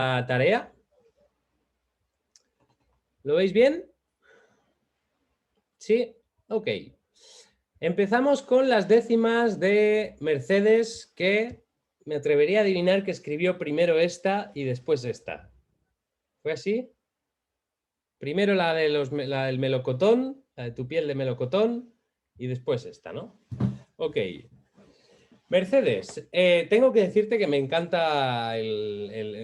la tarea. ¿Lo veis bien? Sí, ok. Empezamos con las décimas de Mercedes, que me atrevería a adivinar que escribió primero esta y después esta. ¿Fue así? Primero la del melocotón, la de tu piel de melocotón, y después esta, ¿no? Ok. Mercedes, tengo que decirte que me encanta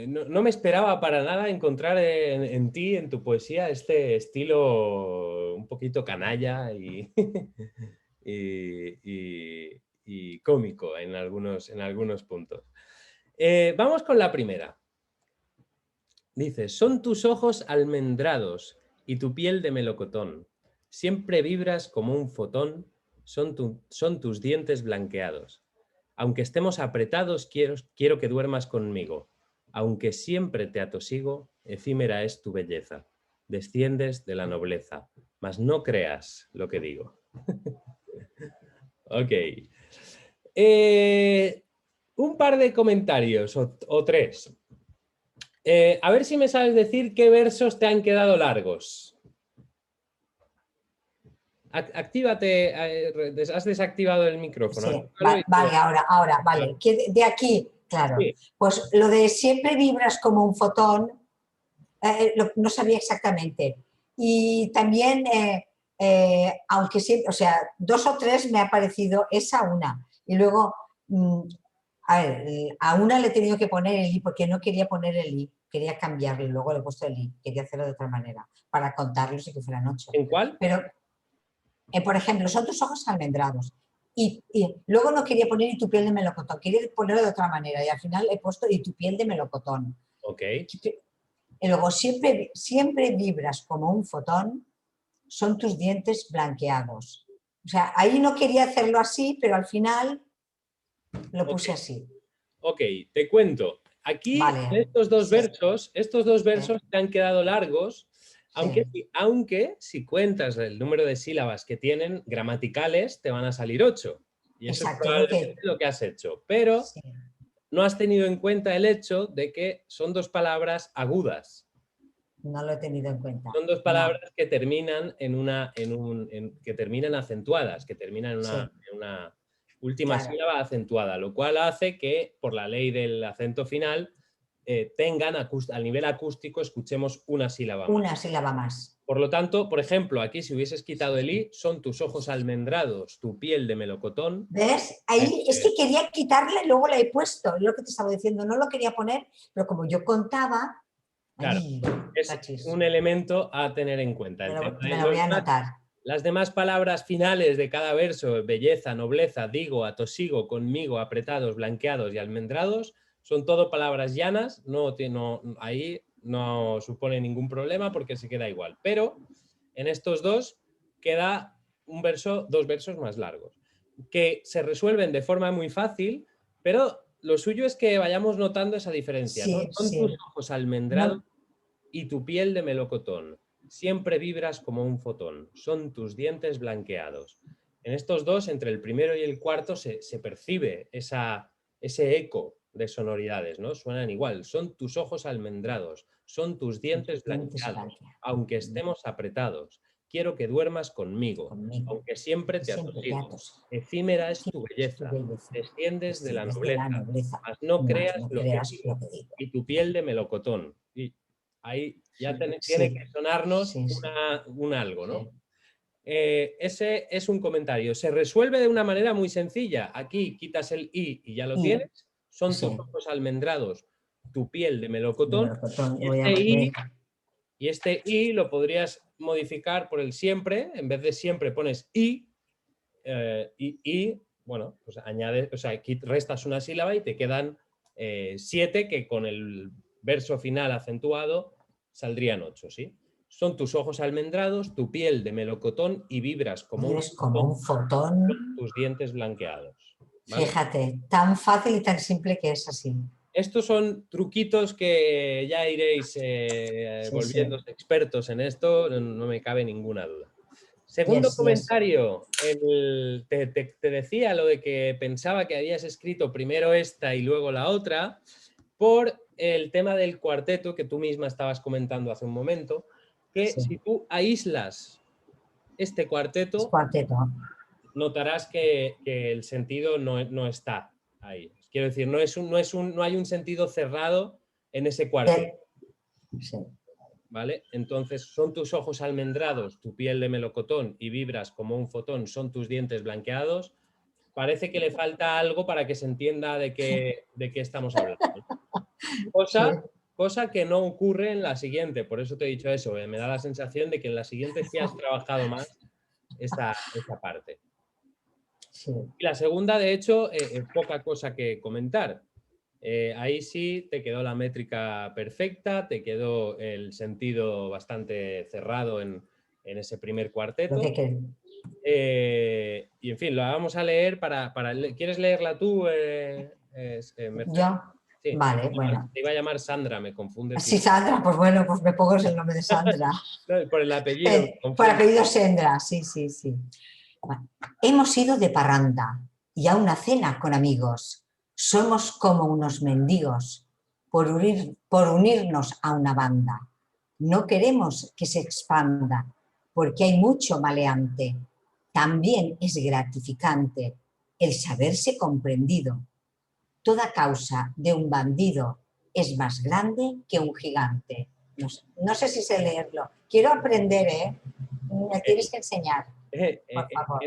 no me esperaba para nada encontrar en ti, en tu poesía, este estilo un poquito canalla y, y cómico en algunos puntos. Vamos con la primera. Dice, son tus ojos almendrados y tu piel de melocotón. Siempre vibras como un fotón, son tus dientes blanqueados. Aunque estemos apretados, quiero que duermas conmigo. Aunque siempre te atosigo, efímera es tu belleza. Desciendes de la nobleza, mas no creas lo que digo. Ok. Un par de comentarios o tres. A ver si me sabes decir qué versos te han quedado largos. Actívate, has desactivado el micrófono. Sí, vale, ahora, vale. De aquí, claro. Sí. Pues lo de siempre vibras como un fotón, no sabía exactamente. Y también, aunque siempre, o sea, dos o tres me ha parecido esa una. Y luego, a ver, a una le he tenido que poner el i porque no quería poner el i, quería cambiarlo, luego le he puesto el i, quería hacerlo de otra manera, para contarlos y que fueran 8. ¿En cuál? Pero, por ejemplo, son tus ojos almendrados. Y luego no quería poner y tu piel de melocotón, quería ponerlo de otra manera y al final he puesto y tu piel de melocotón. Ok. Y luego siempre vibras como un fotón, son tus dientes blanqueados. O sea, ahí no quería hacerlo así, pero al final lo puse así. Ok, te cuento. Aquí, Vale. en estos dos versos te han quedado largos, aunque si cuentas el número de sílabas que tienen, gramaticales, te van a salir 8. Y eso Exacto, es probablemente lo que has hecho. Pero no has tenido en cuenta el hecho de que son dos palabras agudas. No lo he tenido en cuenta. Son dos palabras que terminan que terminan acentuadas, que terminan en una última sílaba acentuada, lo cual hace que, por la ley del acento final, al nivel acústico escuchemos una sílaba más. Una sílaba más. Por lo tanto, por ejemplo, aquí si hubieses quitado el i, son tus ojos almendrados, tu piel de melocotón. ¿Ves? Ahí es que quería quitarle, luego la he puesto, es lo que te estaba diciendo, no lo quería poner, pero como yo contaba... Claro, es un elemento a tener en cuenta. Me lo voy a anotar. Las demás palabras finales de cada verso, belleza, nobleza, digo, atosigo, conmigo, apretados, blanqueados y almendrados, son todo palabras llanas, ahí no supone ningún problema porque se queda igual. Pero en estos dos queda dos versos más largos, que se resuelven de forma muy fácil, pero lo suyo es que vayamos notando esa diferencia, ¿no? Son tus ojos almendrados y tu piel de melocotón. Siempre vibras como un fotón. Son tus dientes blanqueados. En estos dos, entre el primero y el cuarto, se percibe ese eco de sonoridades, ¿no? Suenan igual. Son tus ojos almendrados. Son tus dientes blanqueados. Aunque estemos apretados. Quiero que duermas conmigo. Aunque siempre te atosigo. Efímera es tu belleza. Desciendes de la nobleza. Mas no creas lo que digo. Y tu piel de melocotón. Y ahí ya tiene que sonarnos un algo, ¿no? Ese es un comentario. Se resuelve de una manera muy sencilla. Aquí quitas el i y ya lo tienes. Son tus ojos almendrados, tu piel de melocotón. Y este i lo podrías modificar por el siempre. En vez de siempre pones i. Bueno, pues añades, o sea, restas una sílaba y te quedan 7 que con el verso final acentuado saldrían 8, ¿sí? Son tus ojos almendrados, tu piel de melocotón y vibras como un fotón, tus dientes blanqueados. ¿Vale? Fíjate, tan fácil y tan simple que es así. Estos son truquitos que ya iréis volviéndose expertos en esto, no me cabe ninguna duda. Segundo comentario, te decía lo de que pensaba que habías escrito primero esta y luego la otra, por el tema del cuarteto que tú misma estabas comentando hace un momento, que Sí, si tú aíslas este es cuarteto, cuarteto. notarás que el sentido no está ahí. Quiero decir, no hay un sentido cerrado en ese cuarteto, Sí. ¿vale? Entonces, son tus ojos almendrados, tu piel de melocotón y vibras como un fotón, son tus dientes blanqueados. Parece que le falta algo para que se entienda de qué estamos hablando. Sí. Cosa que no ocurre en la siguiente, por eso te he dicho eso, me da la sensación de que en la siguiente sí has trabajado más esta parte. Sí. Y la segunda, de hecho, poca cosa que comentar. Ahí sí te quedó la métrica perfecta, te quedó el sentido bastante cerrado en ese primer Lo cuarteto. que Y en fin, la vamos a leer ¿Quieres leerla tú, Mercedes? yo, Sí, vale, bueno. te iba a llamar Sandra, me confunde Sí, siempre. Sandra, pues bueno, pues me pongo el nombre de Sandra. No, por el apellido me Por confunde. apellido Sandra, sí, sí, sí. Bueno, hemos ido de parranda y a una cena con amigos. Somos como unos mendigos por unirnos a una banda. No queremos que se expanda porque hay mucho maleante. También es gratificante el saberse comprendido. Toda causa de un bandido es más grande que un gigante. No sé si sé leerlo. Quiero aprender, ¿eh? Me tienes que enseñar, por favor,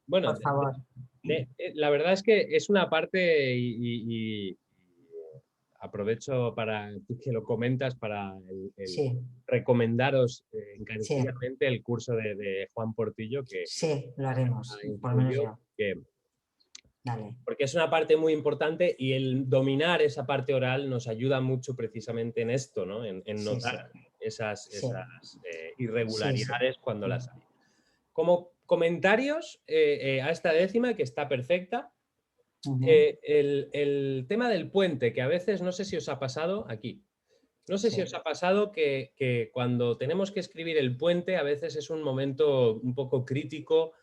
Bueno, por favor. la verdad es que es una parte y aprovecho para tú que lo comentas para el Sí, recomendaros sí, encarecidamente el curso de Juan Portillo que sí, lo haremos, por lo menos influyó, yo. Dale. porque es una parte muy importante y el dominar esa parte oral nos ayuda mucho precisamente en esto, ¿no? En Sí, notar sí, sí, sí, sí. irregularidades cuando las hay. Como comentarios a esta décima, que está perfecta, Ujú, el tema del puente, que a veces no sé si os ha pasado aquí. No sé si sí. os ha pasado que cuando tenemos que escribir el puente a veces es un momento un poco crítico.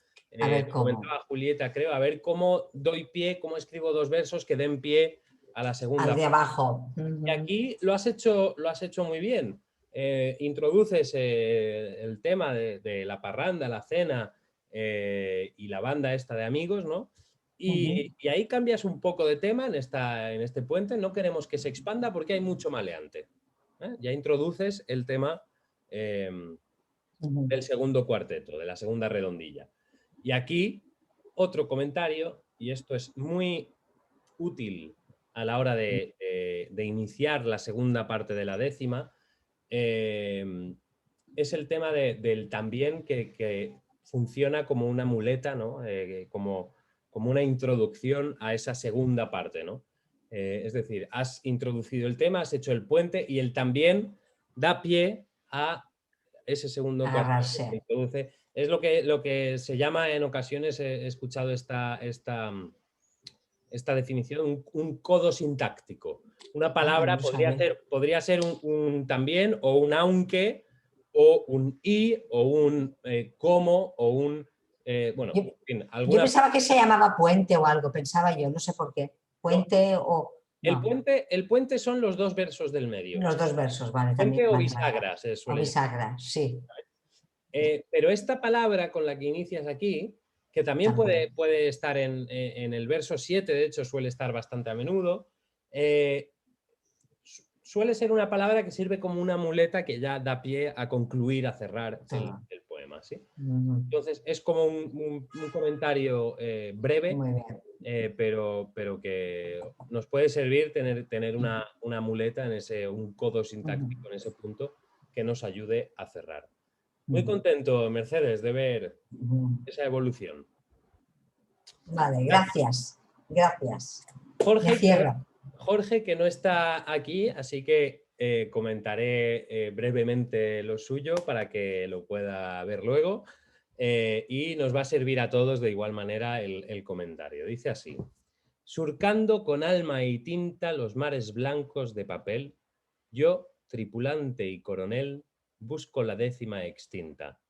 A ver Lo cómo. comentaba Julieta, creo, a ver cómo doy pie, cómo escribo dos versos que den pie a la Al segunda. de abajo. Y Ujú, aquí lo has hecho muy bien. Introduces el tema de la parranda, la cena y la banda esta de amigos, ¿no? ujú, Y ahí cambias un poco de tema en este puente. No queremos que se expanda porque hay mucho maleante. Ya introduces el tema eh, ujú. del segundo cuarteto, de la segunda redondilla. Y aquí otro comentario, y esto es muy útil a la hora de iniciar la segunda parte de la décima, es el tema del también que funciona como una muleta, ¿no? Como una introducción a esa segunda parte, ¿no? Es decir, has introducido el tema, has hecho el puente y el también da pie a ese segundo cuarteto que Agarrarse. se introduce. Es lo que se llama en ocasiones, he escuchado esta definición, un codo sintáctico. Una Anda, no palabra lo sabía. podría ser un también o un aunque o un y o un como o un, bueno, Yo, en fin, yo alguna. pensaba que se llamaba puente o algo, pensaba yo, no sé por qué. No, Puente o... No, el puente son los dos versos del medio. los dos versos, vale, también, Puente o vale, vale. bisagra se O suele llamar. bisagra, sí, Pero esta palabra con la que inicias aquí, que también también. puede estar en el verso 7, de hecho suele estar bastante a menudo, eh, suele ser una palabra que sirve como una muleta que ya da pie a concluir, a cerrar Todo. el poema, ¿sí? Ujú, Entonces es como un comentario breve, muy bien. pero que nos puede servir tener una muleta un codo Ujú, sintáctico en ese punto que nos ayude a cerrar. Muy ujú, contento, Mercedes, de ver ujú. esa evolución. Vale, gracias. Gracias. Ya Jorge, que no, cierro. Jorge, que no está aquí, así que comentaré brevemente lo suyo para que lo pueda ver luego y nos va a servir a todos de igual manera el comentario. Dice así: surcando con alma y tinta los mares blancos de papel, yo, tripulante y coronel, busco la décima extinta.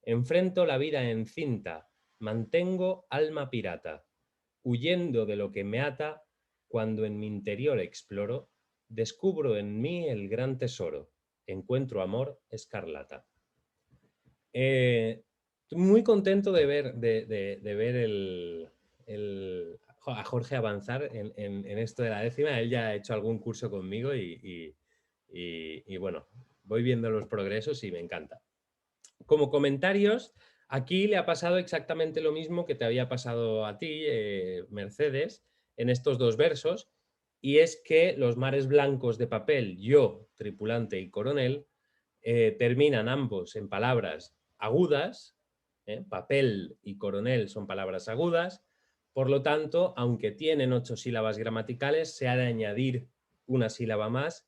Enfrento la vida encinta, mantengo alma pirata, huyendo de lo que me ata, cuando en mi interior exploro, descubro en mí el gran tesoro, encuentro amor escarlata. Muy contento de ver, a Jorge avanzar en esto de la décima. Él ya ha hecho algún curso conmigo y bueno, voy viendo los progresos y me encanta. Como comentarios, aquí le ha pasado exactamente lo mismo que te había pasado a ti, Mercedes, en estos dos versos, y es que los mares blancos de papel, yo, tripulante y coronel, terminan ambos en palabras agudas, papel y coronel son palabras agudas, por lo tanto, aunque tienen 8 sílabas gramaticales, se ha de añadir una sílaba más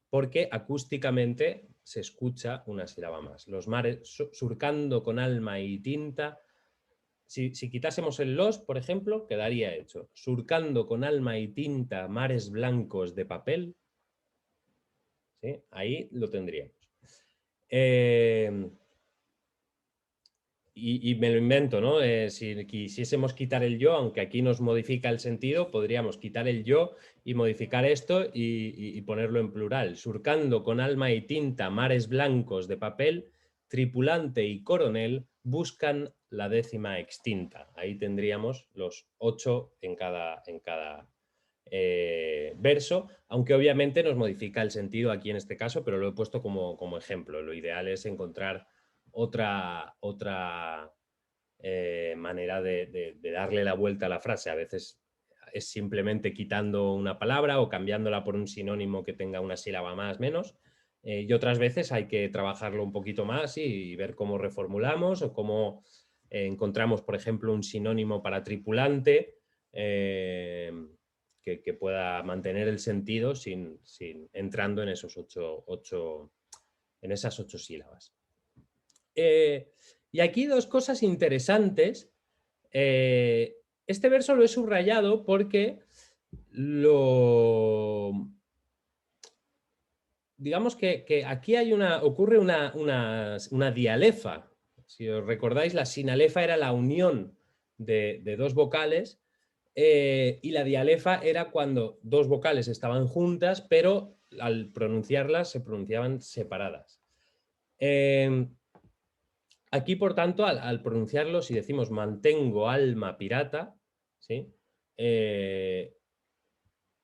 porque acústicamente se escucha una sílaba más. Los mares surcando con alma y tinta, si quitásemos el los, por ejemplo, quedaría hecho. Surcando con alma y tinta mares blancos de papel, ¿sí? Ahí lo tendríamos. Y me lo invento, ¿no? Si quisiésemos quitar el yo, aunque aquí nos modifica el sentido, podríamos quitar el yo y modificar esto y ponerlo en plural. Surcando con alma y tinta mares blancos de papel, tripulante y coronel buscan la décima extinta. Ahí tendríamos los 8 en cada verso, aunque obviamente nos modifica el sentido aquí en este caso, pero lo he puesto como ejemplo. Lo ideal es encontrar otra manera de darle la vuelta a la frase. A veces es simplemente quitando una palabra o cambiándola por un sinónimo que tenga una sílaba más, menos. Y otras veces hay que trabajarlo un poquito más y ver cómo reformulamos o cómo encontramos, por ejemplo, un sinónimo para tripulante que pueda mantener el sentido sin entrando en esos en esas 8 sílabas. Y aquí dos cosas interesantes. Este verso lo he subrayado porque digamos que aquí ocurre una dialefa. Si os recordáis, la sinalefa era la unión de dos vocales y la dialefa era cuando dos vocales estaban juntas, pero al pronunciarlas se pronunciaban separadas. Aquí, por tanto, al pronunciarlo, si decimos mantengo alma pirata, ¿sí?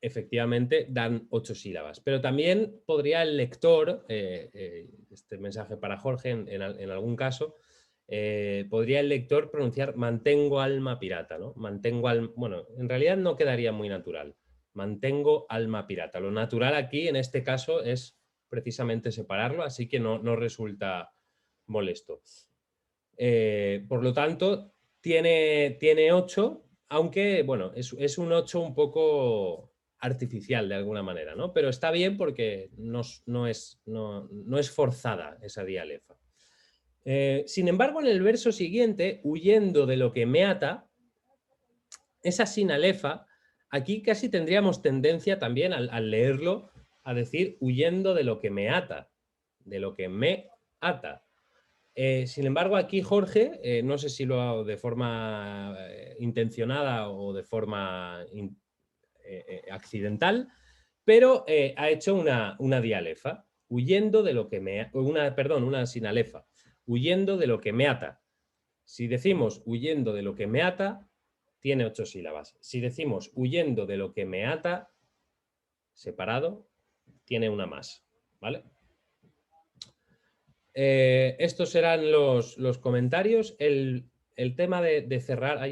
Efectivamente dan 8 sílabas. Pero también podría el lector, este mensaje para Jorge en algún caso, podría el lector pronunciar mantengo alma pirata, ¿no? Bueno, en realidad no quedaría muy natural. Mantengo alma pirata. Lo natural aquí, en este caso, es precisamente separarlo, así que no resulta molesto. Por lo tanto, tiene 8, aunque bueno, es un 8 un poco artificial de alguna manera, ¿no? Pero está bien porque no es forzada esa dialefa. Sin embargo, en el verso siguiente, huyendo de lo que me ata, esa sinalefa, aquí casi tendríamos tendencia también al leerlo a decir huyendo de lo que me ata, de lo que me ata. Sin embargo, aquí Jorge, no sé si lo hago de forma intencionada o de forma accidental, pero ha hecho una dialefa, huyendo de lo que una sinalefa, huyendo de lo que me ata. Si decimos huyendo de lo que me ata, tiene 8 sílabas. Si decimos huyendo de lo que me ata, separado, tiene una más, ¿vale? Estos serán los comentarios. El tema de cerrar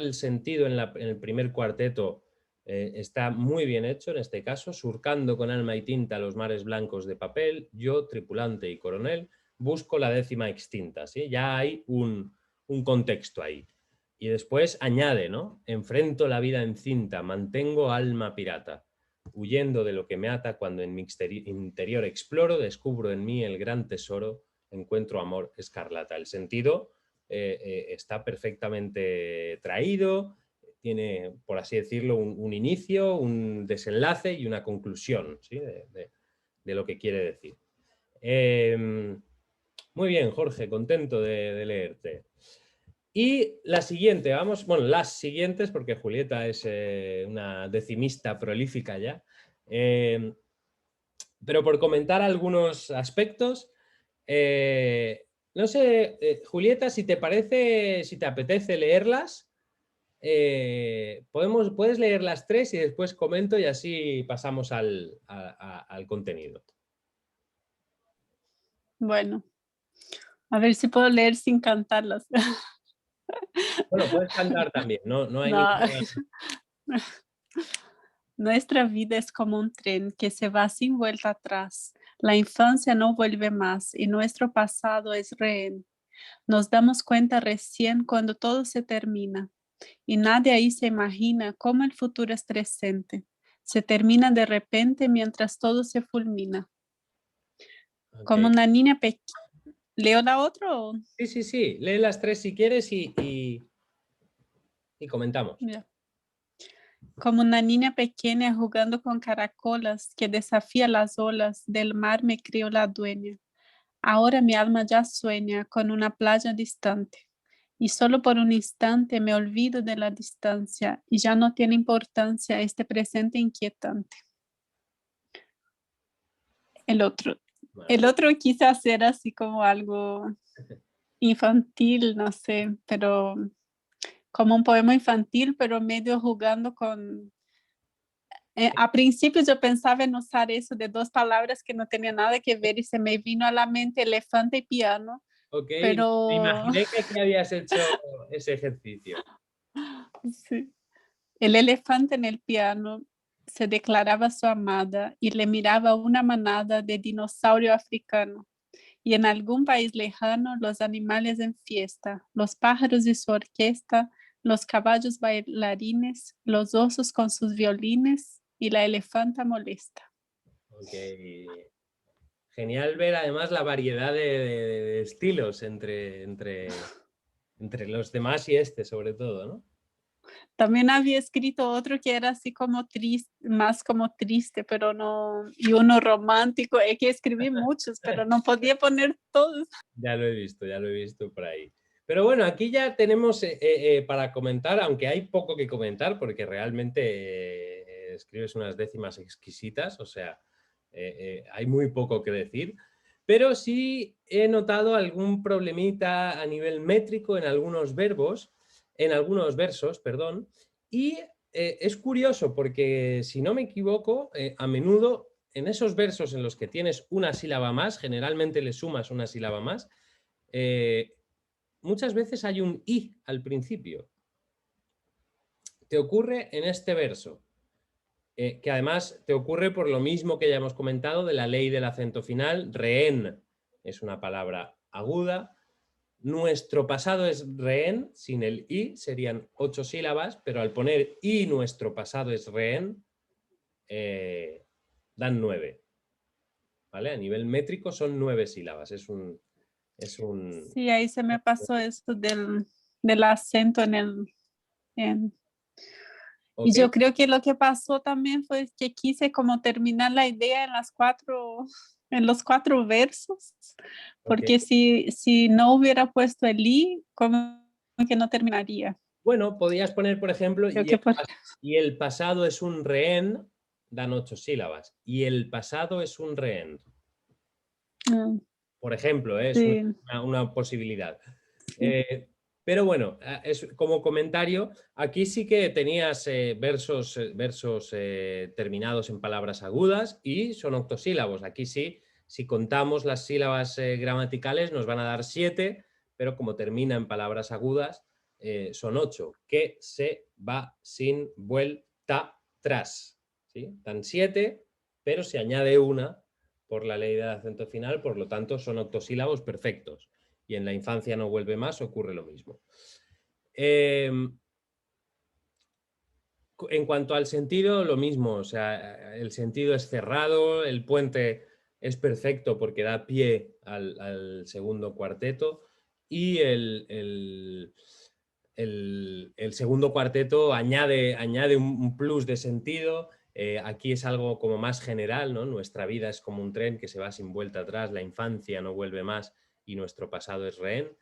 el sentido en el primer cuarteto está muy bien hecho en este caso. Surcando con alma y tinta los mares blancos de papel, yo, tripulante y coronel, busco la décima extinta. ¿sí? Ya hay un contexto ahí. Y después añade, ¿no? Enfrento la vida encinta, mantengo alma pirata. Huyendo de lo que me ata, cuando en mi interior exploro, descubro en mí el gran tesoro, encuentro amor escarlata. El sentido está perfectamente traído, tiene, por así decirlo, un inicio, un desenlace y una conclusión, ¿sí? de lo que quiere decir. Muy bien, Jorge, contento de leerte. Y la siguiente, vamos, bueno, las siguientes, porque Julieta es una decimista prolífica ya. Pero por comentar algunos aspectos, no sé, Julieta, si te parece, si te apetece leerlas, puedes leer las tres y después comento y así pasamos al contenido. Bueno, a ver si puedo leer sin cantarlas. Bueno, puedes cantar también, no hay No. ninguna... Nuestra vida es como un tren que se va sin vuelta atrás. La infancia no vuelve más y nuestro pasado es rehén. Nos damos cuenta recién cuando todo se termina y nadie ahí se imagina cómo el futuro es presente. Se termina de repente mientras todo se fulmina. Como Ok. una niña pequeña. ¿Leo la otra o...? Sí, lee las tres si quieres y comentamos. Ya. Como una niña pequeña jugando con caracolas que desafía las olas del mar me creo la dueña. Ahora mi alma ya sueña con una playa distante y solo por un instante me olvido de la distancia y ya no tiene importancia este presente inquietante. El otro. El Vale. otro quise hacer así como algo infantil, no sé, pero como un poema infantil, pero medio jugando con... a principio yo pensaba en usar eso de dos palabras que no tenían nada que ver y se me vino a la mente elefante y piano, Ok, me pero imaginé que aquí habías hecho ese ejercicio. sí. El elefante en el piano se declaraba su amada y le miraba una manada de dinosaurio africano. Y en algún país lejano los animales en fiesta, los pájaros y su orquesta, los caballos bailarines, los osos con sus violines y la elefanta molesta. Ok. Genial ver además la variedad de estilos entre los demás y este, sobre todo, ¿no? También había escrito otro que era así como triste, más como triste, pero no, y uno romántico, es que escribí muchos, pero no podía poner todos. Ya lo he visto por ahí. Pero bueno, aquí ya tenemos para comentar, aunque hay poco que comentar, porque realmente escribes unas décimas exquisitas, o sea, hay muy poco que decir, pero sí he notado algún problemita a nivel métrico en algunos verbos, en algunos versos, perdón, y es curioso porque, si no me equivoco, a menudo en esos versos en los que tienes una sílaba más, generalmente le sumas una sílaba más, eh, muchas veces hay un i al principio. Te ocurre en este verso, que además te ocurre por lo mismo que ya hemos comentado de la ley del acento final. Rehén es una palabra aguda. Nuestro pasado es rehén, sin el i serían 8 sílabas, pero al poner i nuestro pasado es rehén, dan 9. ¿Vale? A nivel métrico son 9 sílabas. Es un... Sí, ahí se me pasó esto del acento en y ¿Ok? yo creo que lo que pasó también fue que quise como terminar la idea en los cuatro versos, Ok. porque si no hubiera puesto el i, como que no terminaría. Bueno, podías poner, por ejemplo, Creo que por... y el pasado es un rehén, dan 8 sílabas. Y el pasado es un rehén. Mm, Por ejemplo, es sí. una posibilidad. Sí. Pero bueno, como comentario, aquí sí que tenías versos terminados en palabras agudas y son octosílabos. Aquí sí, si contamos las sílabas gramaticales nos van a dar 7, pero como termina en palabras agudas, son 8, que se va sin vuelta atrás. ¿Sí? Dan 7, pero se añade una por la ley del acento final, por lo tanto son octosílabos perfectos. Y en la infancia no vuelve más, ocurre lo mismo. En cuanto al sentido, lo mismo, o sea, el sentido es cerrado, el puente es perfecto porque da pie al segundo cuarteto y el segundo cuarteto añade un plus de sentido. Aquí es algo como más general, ¿no? Nuestra vida es como un tren que se va sin vuelta atrás, la infancia no vuelve más y nuestro pasado es rehén.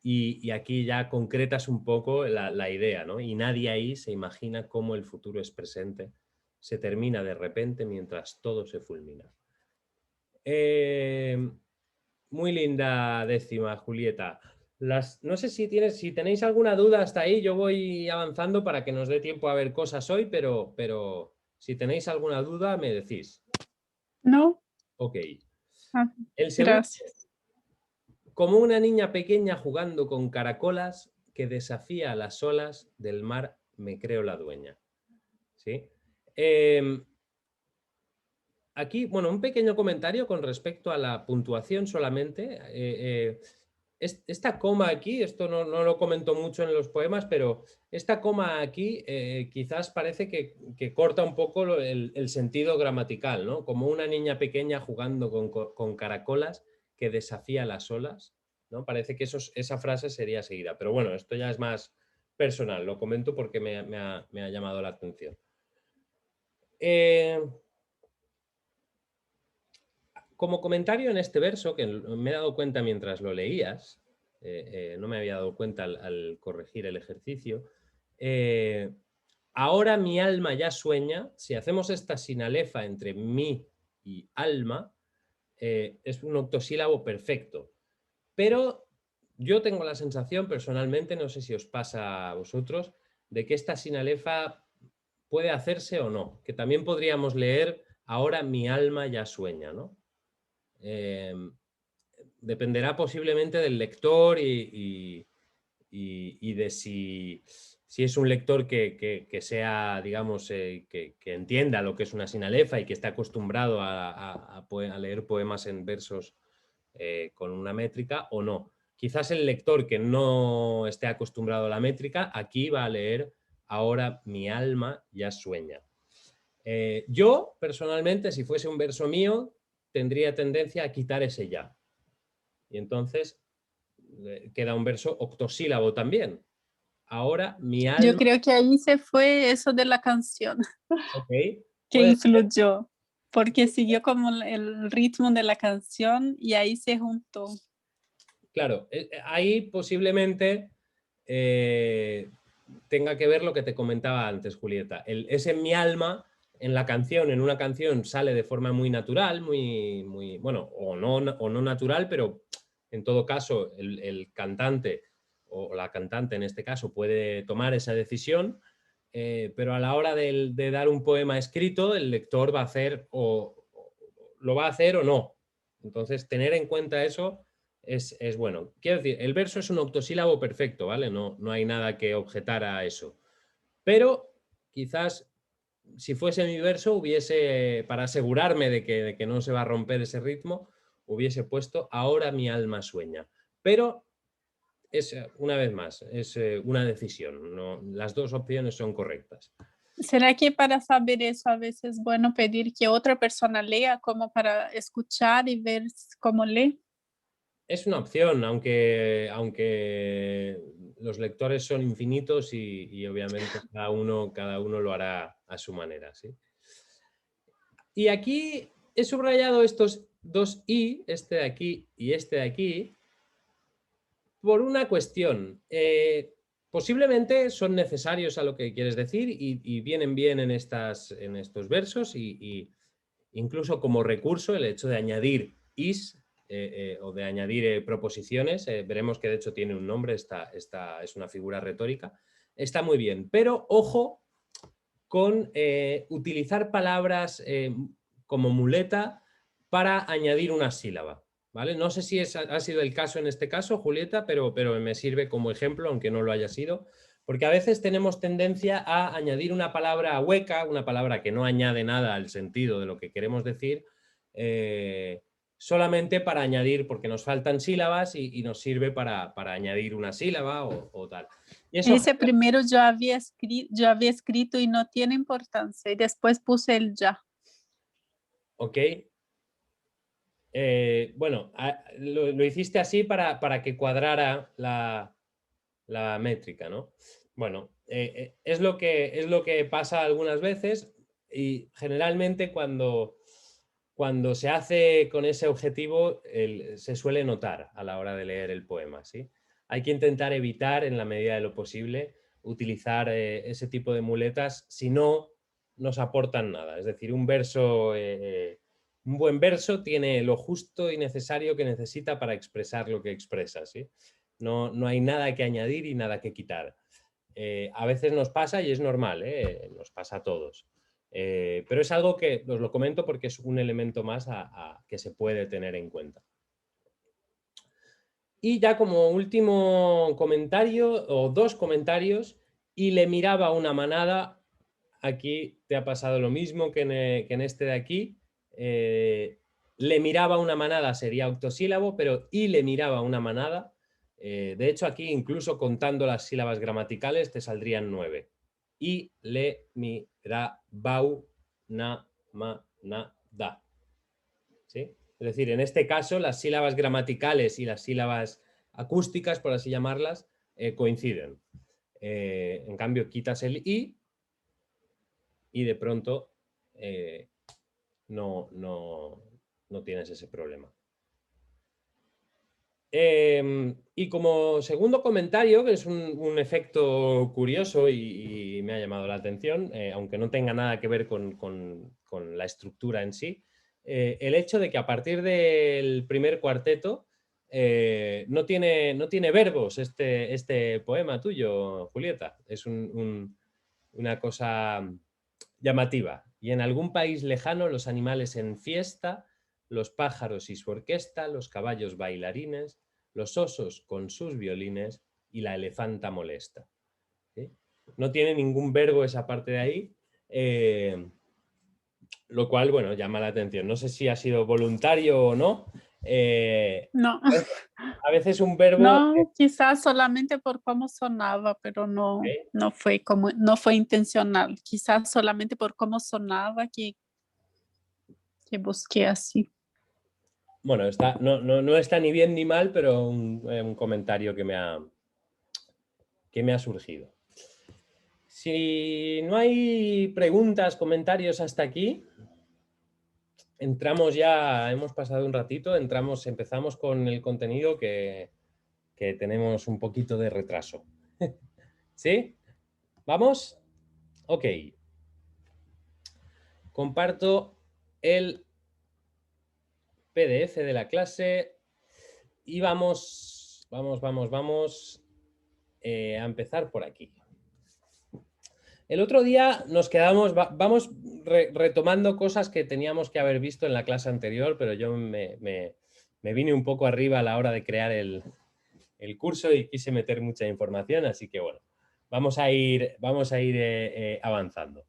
y aquí ya concretas un poco la idea, ¿no? Y nadie ahí se imagina cómo el futuro es presente, se termina de repente mientras todo se fulmina. Muy linda décima, Julieta. No sé si tenéis alguna duda hasta ahí, yo voy avanzando para que nos dé tiempo a ver cosas hoy, pero si tenéis alguna duda me decís. No, Ok. ah, El segundo, gracias. como una niña pequeña jugando con caracolas que desafía a las olas del mar, me creo la dueña. ¿Sí? Aquí, bueno, un pequeño comentario con respecto a la puntuación solamente. Esta coma aquí, esto no lo comento mucho en los poemas, pero esta coma aquí quizás parece que corta un poco el sentido gramatical, ¿no? Como una niña pequeña jugando con caracolas que desafía las olas, ¿no? Parece que esa frase sería seguida. Pero bueno, esto ya es más personal, lo comento porque me ha llamado la atención. Como comentario en este verso, que me he dado cuenta mientras lo leías, no me había dado cuenta al corregir el ejercicio, ahora mi alma ya sueña, si hacemos esta sinalefa entre mi y alma, es un octosílabo perfecto. Pero yo tengo la sensación personalmente, no sé si os pasa a vosotros, de que esta sinalefa puede hacerse o no, que también podríamos leer ahora mi alma ya sueña, ¿no? Dependerá posiblemente del lector y de si es un lector que sea, digamos, que entienda lo que es una sinalefa y que está acostumbrado a leer poemas en versos con una métrica o no. Quizás el lector que no esté acostumbrado a la métrica, aquí va a leer ahora mi alma ya sueña. Yo, personalmente, si fuese un verso mío, tendría tendencia a quitar ese ya. Y entonces queda un verso octosílabo también. Ahora mi alma... Yo creo que ahí se fue eso de la canción, Okay. que influyó, porque siguió como el ritmo de la canción y ahí se juntó. Claro, ahí posiblemente tenga que ver lo que te comentaba antes, Julieta. Ese mi alma en la canción, en una canción, sale de forma muy natural, muy bueno, o no natural, pero en todo caso el cantante o la cantante en este caso puede tomar esa decisión, pero a la hora de dar un poema escrito, el lector va a hacer lo va a hacer o no. Entonces, tener en cuenta eso es bueno. Quiero decir, el verso es un octosílabo perfecto, ¿vale? No hay nada que objetar a eso. Pero quizás si fuese mi verso hubiese, para asegurarme de que no se va a romper ese ritmo, hubiese puesto ahora mi alma sueña. Pero es, una vez más, es una decisión. No, las dos opciones son correctas. ¿Será que para saber eso a veces es bueno pedir que otra persona lea como para escuchar y ver cómo lee? Es una opción, aunque los lectores son infinitos y obviamente cada uno lo hará a su manera, ¿sí? Y aquí he subrayado estos dos i, este de aquí y este de aquí, por una cuestión. Posiblemente son necesarios a lo que quieres decir y vienen bien en estos versos y incluso como recurso el hecho de añadir is o de añadir proposiciones, veremos que de hecho tiene un nombre, esta es una figura retórica, está muy bien, pero ojo con utilizar palabras como muleta para añadir una sílaba, ¿vale? No sé si ha sido el caso en este caso, Julieta, pero me sirve como ejemplo, aunque no lo haya sido, porque a veces tenemos tendencia a añadir una palabra hueca, una palabra que no añade nada al sentido de lo que queremos decir, solamente para añadir, porque nos faltan sílabas y nos sirve para añadir una sílaba o tal. Y eso, ese primero yo había escrito y no tiene importancia y después puse el ya. ok. Bueno, lo hiciste así para que cuadrara la métrica, ¿no? Bueno, es lo que pasa algunas veces y generalmente cuando se hace con ese objetivo se suele notar a la hora de leer el poema, ¿sí? hay que intentar evitar en la medida de lo posible utilizar ese tipo de muletas, si no nos aportan nada. Es decir, un buen verso tiene lo justo y necesario que necesita para expresar lo que expresa, ¿sí? No hay nada que añadir y nada que quitar. A veces nos pasa y es normal, nos pasa a todos. Pero es algo que os lo comento porque es un elemento más que se puede tener en cuenta. Y ya como último comentario, o dos comentarios, y le miraba una manada. Aquí te ha pasado lo mismo que en este de aquí. Le miraba una manada sería octosílabo, pero y le miraba una manada. De hecho, aquí incluso contando las sílabas gramaticales te saldrían 9. Y le mirabau na manada. ¿Sí? Es decir, en este caso las sílabas gramaticales y las sílabas acústicas, por así llamarlas, coinciden. En cambio, quitas el i y de pronto no tienes ese problema. Y como segundo comentario, que es un efecto curioso y me ha llamado la atención, aunque no tenga nada que ver con la estructura en sí, el hecho de que a partir del primer cuarteto no tiene verbos este poema tuyo, Julieta. Es una cosa llamativa. Y en algún país lejano los animales en fiesta, los pájaros y su orquesta, los caballos bailarines, los osos con sus violines y la elefanta molesta. ¿Sí? No tiene ningún verbo esa parte de ahí, lo cual, bueno, llama la atención. No sé si ha sido voluntario o no. No, A veces un verbo... no, quizás solamente por cómo sonaba, pero no fue intencional. Quizás solamente por cómo sonaba que busqué así. Bueno, no está ni bien ni mal, pero un comentario que me ha surgido. Si no hay preguntas, comentarios hasta aquí, entramos ya, hemos pasado un ratito, empezamos con el contenido que tenemos un poquito de retraso. ¿Sí? ¿Vamos? Ok. Comparto el PDF de la clase y vamos a empezar por aquí. El otro día nos quedamos, vamos retomando cosas que teníamos que haber visto en la clase anterior, pero yo me vine un poco arriba a la hora de crear el curso y quise meter mucha información, así que bueno, vamos a ir avanzando.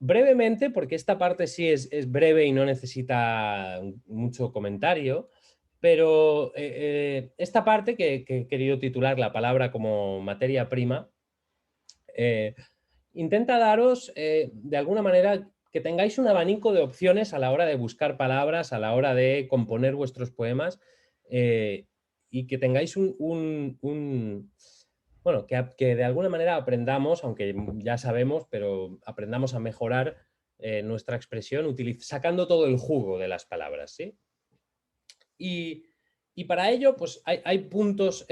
Brevemente, porque esta parte sí es breve y no necesita mucho comentario, pero esta parte que he querido titular la palabra como materia prima, intenta daros de alguna manera que tengáis un abanico de opciones a la hora de buscar palabras, a la hora de componer vuestros poemas y que tengáis bueno, que de alguna manera aprendamos, aunque ya sabemos, pero aprendamos a mejorar nuestra expresión sacando todo el jugo de las palabras, ¿sí? Y para ello, pues hay puntos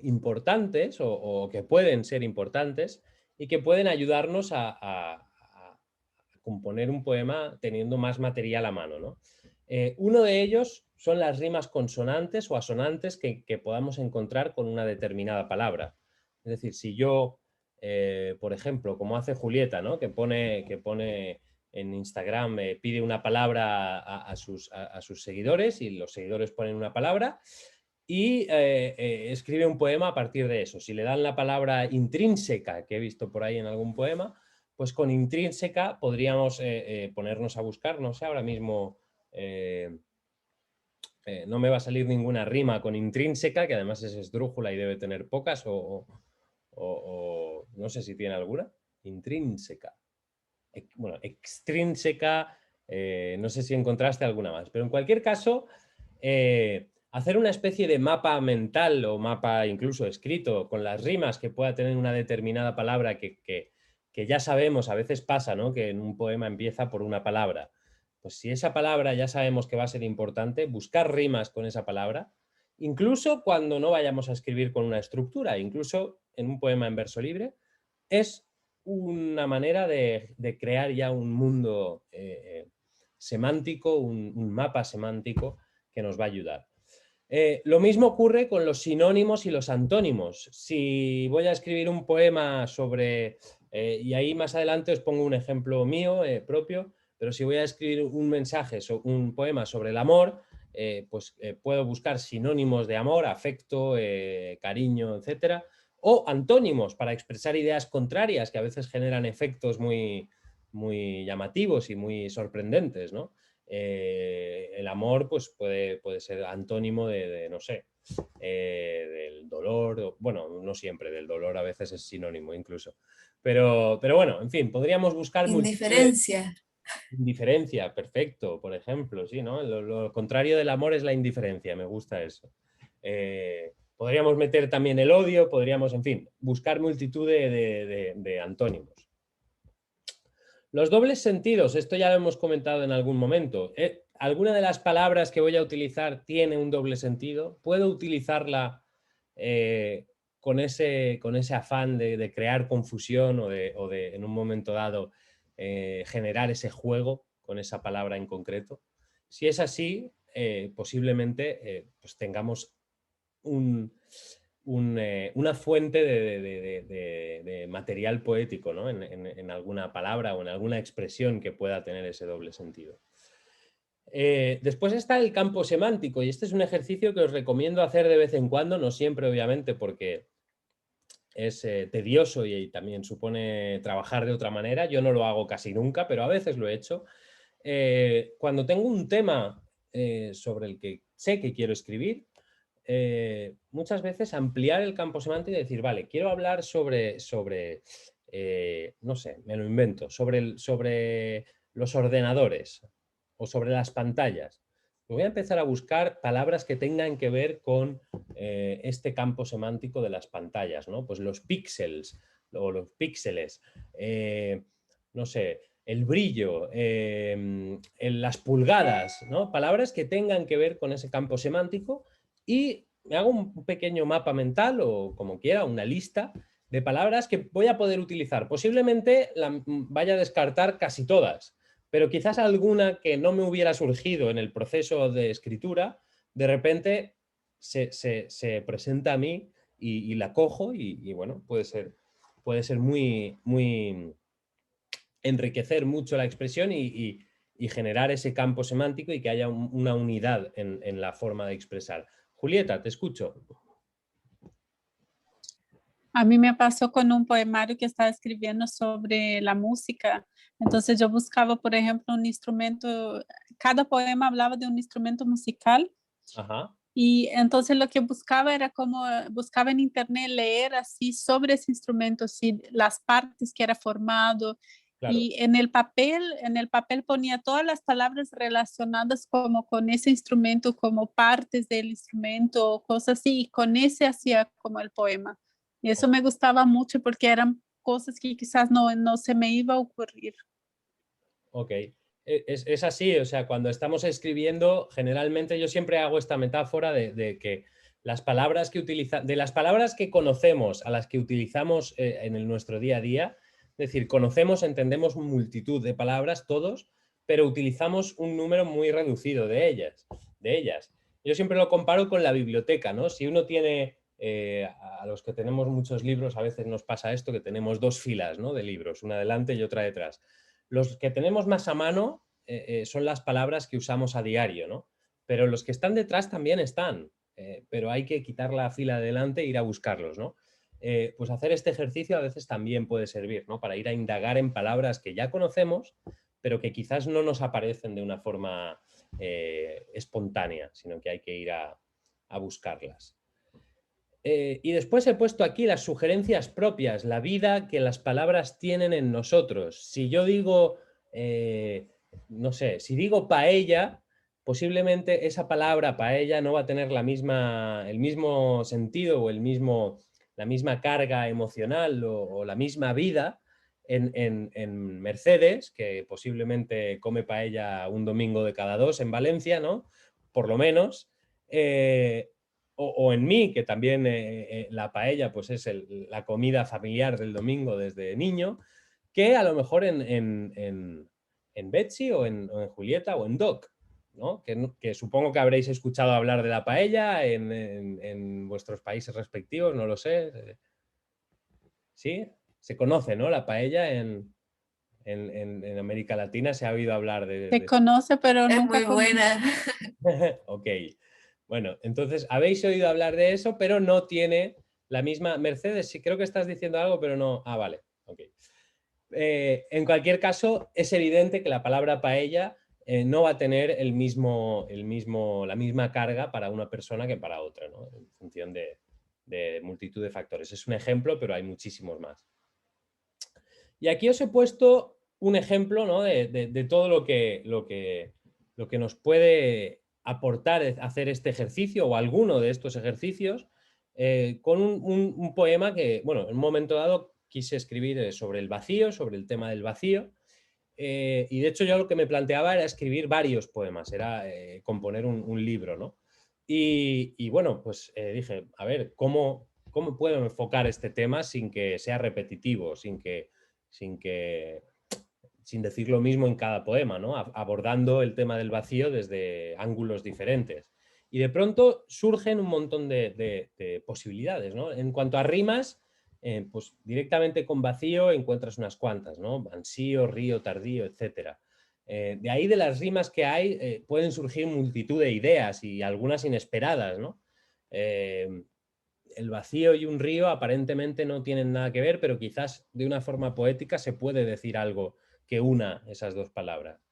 importantes o que pueden ser importantes y que pueden ayudarnos a componer un poema teniendo más material a mano, ¿no? Uno de ellos son las rimas consonantes o asonantes que podamos encontrar con una determinada palabra. Es decir, si yo, por ejemplo, como hace Julieta, ¿no? que pone en Instagram, pide una palabra a sus seguidores y los seguidores ponen una palabra y escribe un poema a partir de eso. Si le dan la palabra intrínseca, que he visto por ahí en algún poema, pues con intrínseca podríamos ponernos a buscar, no sé, ahora mismo no me va a salir ninguna rima con intrínseca, que además es esdrújula y debe tener pocas, o no sé si tiene alguna. Intrínseca. Bueno, extrínseca, no sé si encontraste alguna más, pero en cualquier caso, hacer una especie de mapa mental o mapa incluso escrito con las rimas que pueda tener una determinada palabra que ya sabemos, a veces pasa, ¿no? Que en un poema empieza por una palabra. Pues si esa palabra ya sabemos que va a ser importante, buscar rimas con esa palabra incluso cuando no vayamos a escribir con una estructura, incluso en un poema en verso libre, es una manera de crear ya un mundo semántico, un mapa semántico que nos va a ayudar. Lo mismo ocurre con los sinónimos y los antónimos. Si voy a escribir un poema sobre, y ahí más adelante os pongo un ejemplo mío propio, pero si voy a escribir un mensaje, un poema sobre el amor, pues puedo buscar sinónimos de amor, afecto, cariño, etcétera, o antónimos para expresar ideas contrarias que a veces generan efectos muy, muy llamativos y muy sorprendentes, ¿no? El amor pues puede ser antónimo no sé, del dolor, bueno, no siempre, del dolor a veces es sinónimo incluso, pero bueno, en fin, podríamos buscar Indiferencia. indiferencia, perfecto, por ejemplo, sí, ¿no? Lo contrario del amor es la indiferencia, me gusta eso. Podríamos meter también el odio, podríamos, en fin, buscar multitud de antónimos. Los dobles sentidos, esto ya lo hemos comentado en algún momento. ¿Alguna de las palabras que voy a utilizar tiene un doble sentido? ¿Puedo utilizarla con ese afán de crear confusión o de en un momento dado generar ese juego con esa palabra en concreto? Si es así, posiblemente pues tengamos una fuente de material poético, ¿no? en alguna palabra o en alguna expresión que pueda tener ese doble sentido. Después está el campo semántico, y este es un ejercicio que os recomiendo hacer de vez en cuando, no siempre obviamente porque es tedioso y también supone trabajar de otra manera. Yo no lo hago casi nunca, pero a veces lo he hecho. Cuando tengo un tema sobre el que sé que quiero escribir, muchas veces ampliar el campo semántico y decir, vale, quiero hablar sobre no sé, me lo invento, sobre los ordenadores o sobre las pantallas. Voy a empezar a buscar palabras que tengan que ver con este campo semántico de las pantallas, ¿no? Pues los píxeles o los píxeles, no sé, el brillo, las pulgadas, ¿no? Palabras que tengan que ver con ese campo semántico, y me hago un pequeño mapa mental o como quiera, una lista de palabras que voy a poder utilizar. Posiblemente vaya a descartar casi todas, pero quizás alguna que no me hubiera surgido en el proceso de escritura, de repente se presenta a mí y la cojo y bueno, puede ser muy, muy enriquecer mucho la expresión y generar ese campo semántico y que haya una unidad en la forma de expresar. Julieta, te escucho. A mí me pasó con un poemario que estaba escribiendo sobre la música. Entonces yo buscaba, por ejemplo, un instrumento, cada poema hablaba de un instrumento musical. Ajá. Y entonces lo que buscaba era como, buscaba en internet leer así sobre ese instrumento, así, las partes que era formado. Claro. Y en el papel ponía todas las palabras relacionadas como con ese instrumento, como partes del instrumento, cosas así, y con ese hacía como el poema. Y eso me gustaba mucho porque eran cosas que quizás no se me iba a ocurrir. Ok. Es así, o sea, cuando estamos escribiendo, generalmente yo siempre hago esta metáfora de que las palabras de las palabras que conocemos a las que utilizamos en nuestro día a día, es decir, conocemos, entendemos multitud de palabras todos, pero utilizamos un número muy reducido de ellas. Yo siempre lo comparo con la biblioteca, ¿no? Si uno tiene, a los que tenemos muchos libros, a veces nos pasa esto, que tenemos dos filas, ¿no? de libros, una delante y otra detrás. Los que tenemos más a mano son las palabras que usamos a diario, ¿no? Pero los que están detrás también están, pero hay que quitar la fila de delante e ir a buscarlos, ¿no? Pues hacer este ejercicio a veces también puede servir, ¿no? Para ir a indagar en palabras que ya conocemos, pero que quizás no nos aparecen de una forma espontánea, sino que hay que ir a buscarlas. Y después he puesto aquí las sugerencias propias, la vida que las palabras tienen en nosotros. Si yo digo, no sé, si digo paella, posiblemente esa palabra paella no va a tener el mismo sentido o la misma carga emocional o la misma vida en Mercedes, que posiblemente come paella un domingo de cada dos en Valencia, ¿no? Por lo menos. o en mí, que también la paella pues es la comida familiar del domingo desde niño, que a lo mejor en Betsy o en Julieta o en Doc, ¿no? Que supongo que habréis escuchado hablar de la paella en vuestros países respectivos, no lo sé. ¿Sí? Se conoce, ¿no? La paella en América Latina se ha oído hablar Se conoce, pero Es nunca muy buena. Ok. Bueno, entonces habéis oído hablar de eso, pero no tiene la misma... Mercedes, sí creo que estás diciendo algo, pero no... Ah, vale. Ok. En cualquier caso, es evidente que la palabra paella no va a tener la misma carga para una persona que para otra, ¿no? En función de multitud de factores. Es un ejemplo, pero hay muchísimos más. Y aquí os he puesto un ejemplo, ¿no? de todo lo que nos puede aportar hacer este ejercicio o alguno de estos ejercicios con un poema que, bueno, en un momento dado quise escribir sobre el vacío, sobre el tema del vacío, y de hecho yo lo que me planteaba era escribir varios poemas, era componer un libro, ¿no? Y bueno, pues dije, a ver, ¿cómo puedo enfocar este tema sin que sea repetitivo, sin decir lo mismo en cada poema, ¿no? Abordando el tema del vacío desde ángulos diferentes. Y de pronto surgen un montón de posibilidades, ¿no? En cuanto a rimas, pues directamente con vacío encuentras unas cuantas, ¿no? Ansío, río, tardío, etc. De ahí de las rimas que hay pueden surgir multitud de ideas y algunas inesperadas, ¿no? El vacío y un río aparentemente no tienen nada que ver, pero quizás de una forma poética se puede decir algo que una esas dos palabras.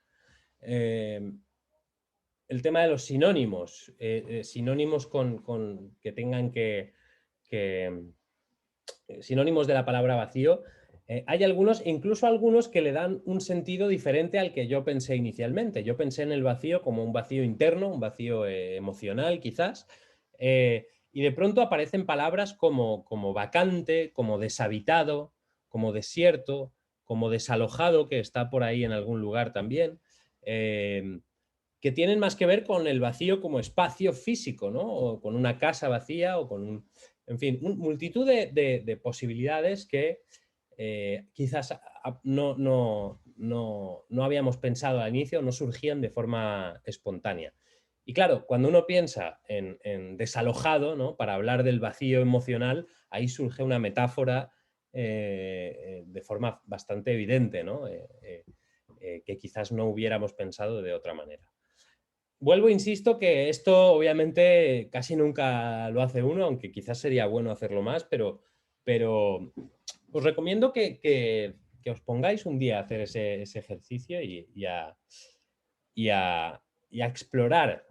El tema de los sinónimos, sinónimos que tengan sinónimos de la palabra vacío, hay algunos, incluso algunos que le dan un sentido diferente al que yo pensé inicialmente. Yo pensé en el vacío como un vacío interno, un vacío emocional quizás, y de pronto aparecen palabras como vacante, como deshabitado, como desierto, como desalojado, que está por ahí en algún lugar también, que tienen más que ver con el vacío como espacio físico, ¿no? O con una casa vacía o con un... En fin, multitud de posibilidades que quizás no habíamos pensado al inicio, no surgían de forma espontánea. Y claro, cuando uno piensa en desalojado, ¿no? Para hablar del vacío emocional, ahí surge una metáfora de forma bastante evidente, ¿no? Que quizás no hubiéramos pensado de otra manera. Vuelvo, insisto, que esto obviamente casi nunca lo hace uno, aunque quizás sería bueno hacerlo más, pero os recomiendo que os pongáis un día a hacer ese ejercicio y a explorar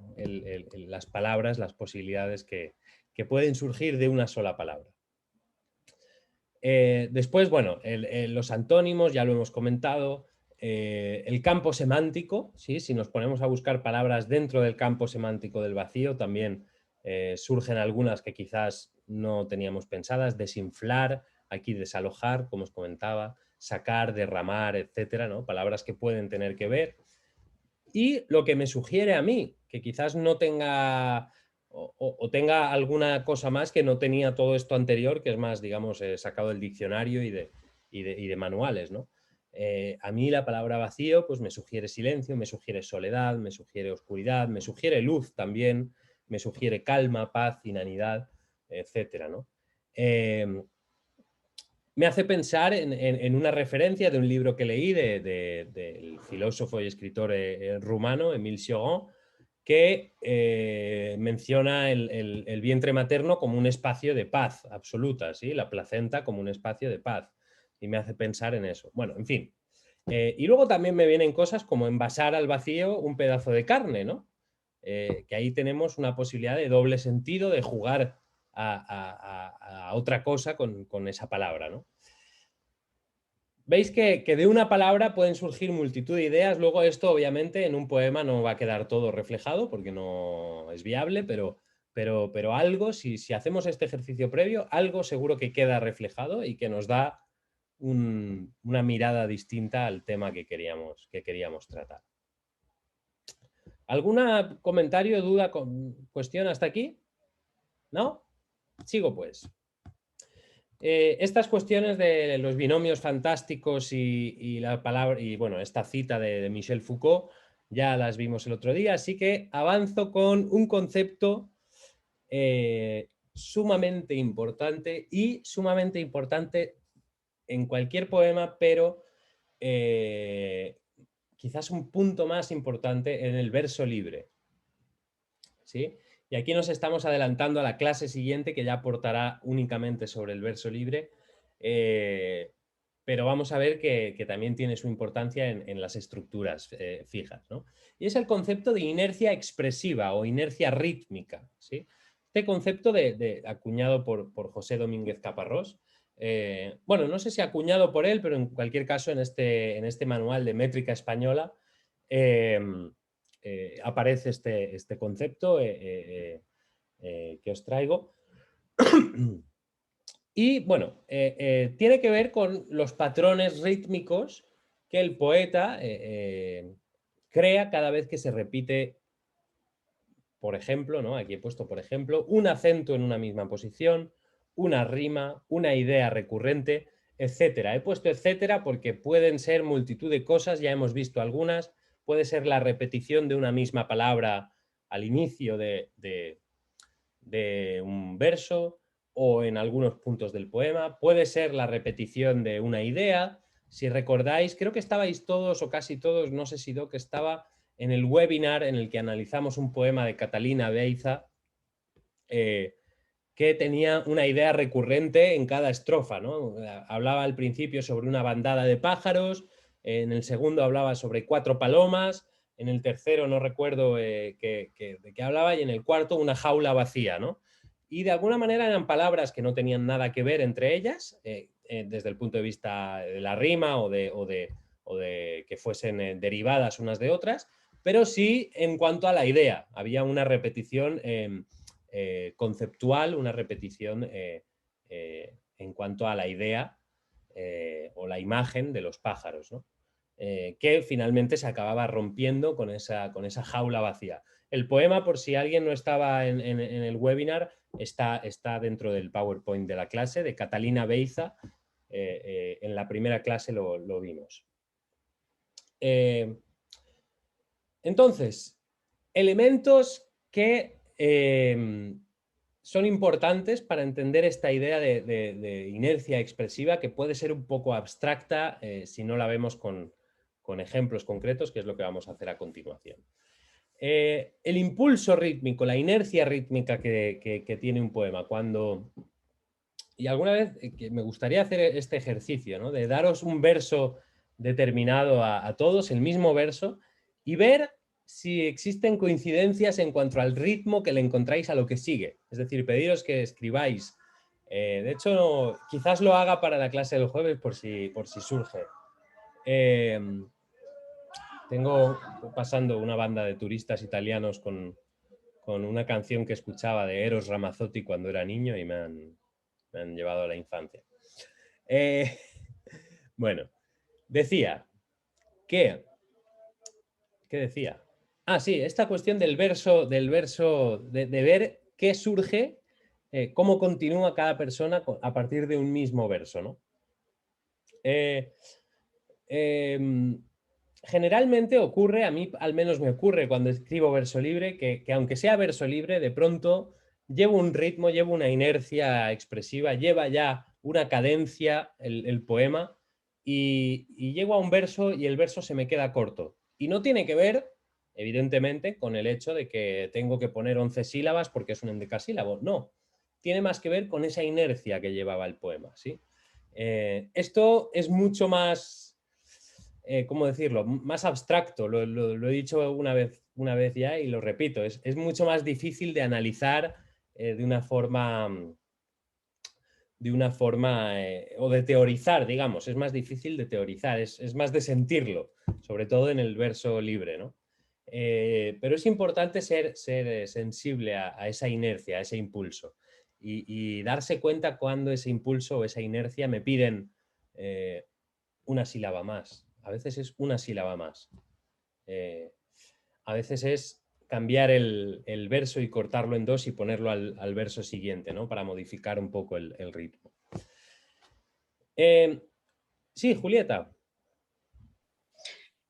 las palabras, las posibilidades que pueden surgir de una sola palabra. Después, bueno, los antónimos ya lo hemos comentado. El campo semántico, ¿sí? Si nos ponemos a buscar palabras dentro del campo semántico del vacío, también surgen algunas que quizás no teníamos pensadas. Desinflar, aquí desalojar, como os comentaba, sacar, derramar, etcétera, ¿no? Palabras que pueden tener que ver. Y lo que me sugiere a mí, que quizás no tenga o tenga alguna cosa más que no tenía todo esto anterior, que es más, digamos, sacado del diccionario y de manuales, ¿no? A mí la palabra vacío pues me sugiere silencio, me sugiere soledad, me sugiere oscuridad, me sugiere luz también, me sugiere calma, paz, inanidad, etcétera, ¿no? Me hace pensar en una referencia de un libro que leí del filósofo y escritor rumano, Émile Cioran, que menciona el vientre materno como un espacio de paz absoluta, ¿sí? La placenta como un espacio de paz. Y me hace pensar en eso. Bueno, en fin. Y luego también me vienen cosas como envasar al vacío un pedazo de carne, ¿no? Que ahí tenemos una posibilidad de doble sentido, de jugar a otra cosa con esa palabra, ¿no? Veis que de una palabra pueden surgir multitud de ideas. Luego esto obviamente en un poema no va a quedar todo reflejado porque no es viable, pero algo, si hacemos este ejercicio previo, algo seguro que queda reflejado y que nos da una mirada distinta al tema que queríamos tratar. ¿Algún comentario, duda, cuestión hasta aquí? ¿No? Sigo pues. Estas cuestiones de los binomios fantásticos y la palabra, y bueno, esta cita de Michel Foucault ya las vimos el otro día, así que avanzo con un concepto sumamente importante y sumamente importante en cualquier poema, pero quizás un punto más importante en el verso libre. ¿Sí? Y aquí nos estamos adelantando a la clase siguiente, que ya aportará únicamente sobre el verso libre, pero vamos a ver que también tiene su importancia en las estructuras fijas, ¿no? Y es el concepto de inercia expresiva o inercia rítmica, ¿sí? Este concepto acuñado por José Domínguez Caparrós, bueno, no sé si acuñado por él, pero en cualquier caso en este manual de métrica española aparece este concepto que os traigo. Y bueno, tiene que ver con los patrones rítmicos que el poeta crea cada vez que se repite, por ejemplo, ¿no? Aquí he puesto, por ejemplo, un acento en una misma posición, una rima, una idea recurrente, etcétera. He puesto etcétera porque pueden ser multitud de cosas, ya hemos visto algunas. Puede ser la repetición de una misma palabra al inicio de un verso o en algunos puntos del poema. Puede ser la repetición de una idea. Si recordáis, creo que estabais todos o casi todos, no sé si Doc estaba en el webinar en el que analizamos un poema de Catalina Beiza que tenía una idea recurrente en cada estrofa, ¿no? Hablaba al principio sobre una bandada de pájaros, en el segundo hablaba sobre 4 palomas, en el tercero no recuerdo de qué hablaba, y en el cuarto una jaula vacía, ¿no? Y de alguna manera eran palabras que no tenían nada que ver entre ellas, desde el punto de vista de la rima o de que fuesen derivadas unas de otras, pero sí en cuanto a la idea. Había una repetición conceptual, una repetición en cuanto a la idea o la imagen de los pájaros, ¿no? Que finalmente se acababa rompiendo con esa jaula vacía. El poema, por si alguien no estaba en el webinar, está dentro del PowerPoint de la clase, de Catalina Beiza. En la primera clase lo vimos. Entonces, elementos que son importantes para entender esta idea de inercia expresiva, que puede ser un poco abstracta si no la vemos con ejemplos concretos, que es lo que vamos a hacer a continuación. El impulso rítmico, la inercia rítmica que tiene un poema. Y alguna vez me gustaría hacer este ejercicio, ¿no? De daros un verso determinado a todos, el mismo verso, y ver si existen coincidencias en cuanto al ritmo que le encontráis a lo que sigue. Es decir, pediros que escribáis. De hecho, quizás lo haga para la clase del jueves por si surge. Tengo pasando una banda de turistas italianos con una canción que escuchaba de Eros Ramazzotti cuando era niño y me han llevado a la infancia. Bueno, decía que... ¿Qué decía? Ah, sí, esta cuestión del verso, de ver qué surge, cómo continúa cada persona a partir de un mismo verso, ¿no? Generalmente ocurre, a mí al menos me ocurre cuando escribo verso libre, que aunque sea verso libre, de pronto llevo un ritmo, llevo una inercia expresiva, lleva ya una cadencia el poema y llego a un verso y el verso se me queda corto. Y no tiene que ver, evidentemente, con el hecho de que tengo que poner 11 sílabas porque es un endecasílabo. No, tiene más que ver con esa inercia que llevaba el poema, ¿sí? Esto es mucho más, ¿cómo decirlo? Más abstracto, lo he dicho una vez ya y lo repito, es mucho más difícil de analizar de una forma o de teorizar, digamos, es más difícil de teorizar, es más de sentirlo, sobre todo en el verso libre, ¿no? Pero es importante ser sensible a esa inercia, a ese impulso y darse cuenta cuando ese impulso o esa inercia me piden una sílaba más. A veces es una sílaba más. A veces es cambiar el verso y cortarlo en dos y ponerlo al verso siguiente, ¿no? Para modificar un poco el ritmo. Sí, Julieta.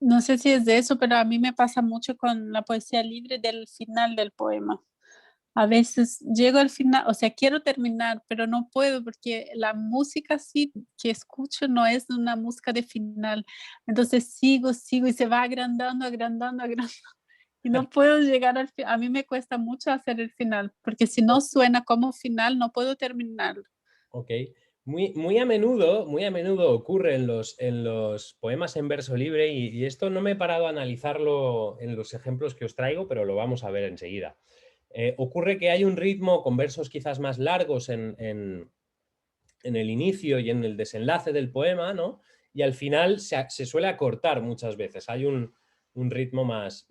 No sé si es de eso, pero a mí me pasa mucho con la poesía libre del final del poema. A veces llego al final, o sea, quiero terminar, pero no puedo porque la música sí que escucho no es una música de final. Entonces sigo y se va agrandando, agrandando, agrandando. Y no puedo llegar al final. A mí me cuesta mucho hacer el final, porque si no suena como final, no puedo terminarlo. Ok. Muy a menudo ocurre en los poemas en verso libre y esto no me he parado a analizarlo en los ejemplos que os traigo, pero lo vamos a ver enseguida. Ocurre que hay un ritmo con versos quizás más largos en el inicio y en el desenlace del poema, ¿no? Y al final se suele acortar muchas veces. Hay un ritmo más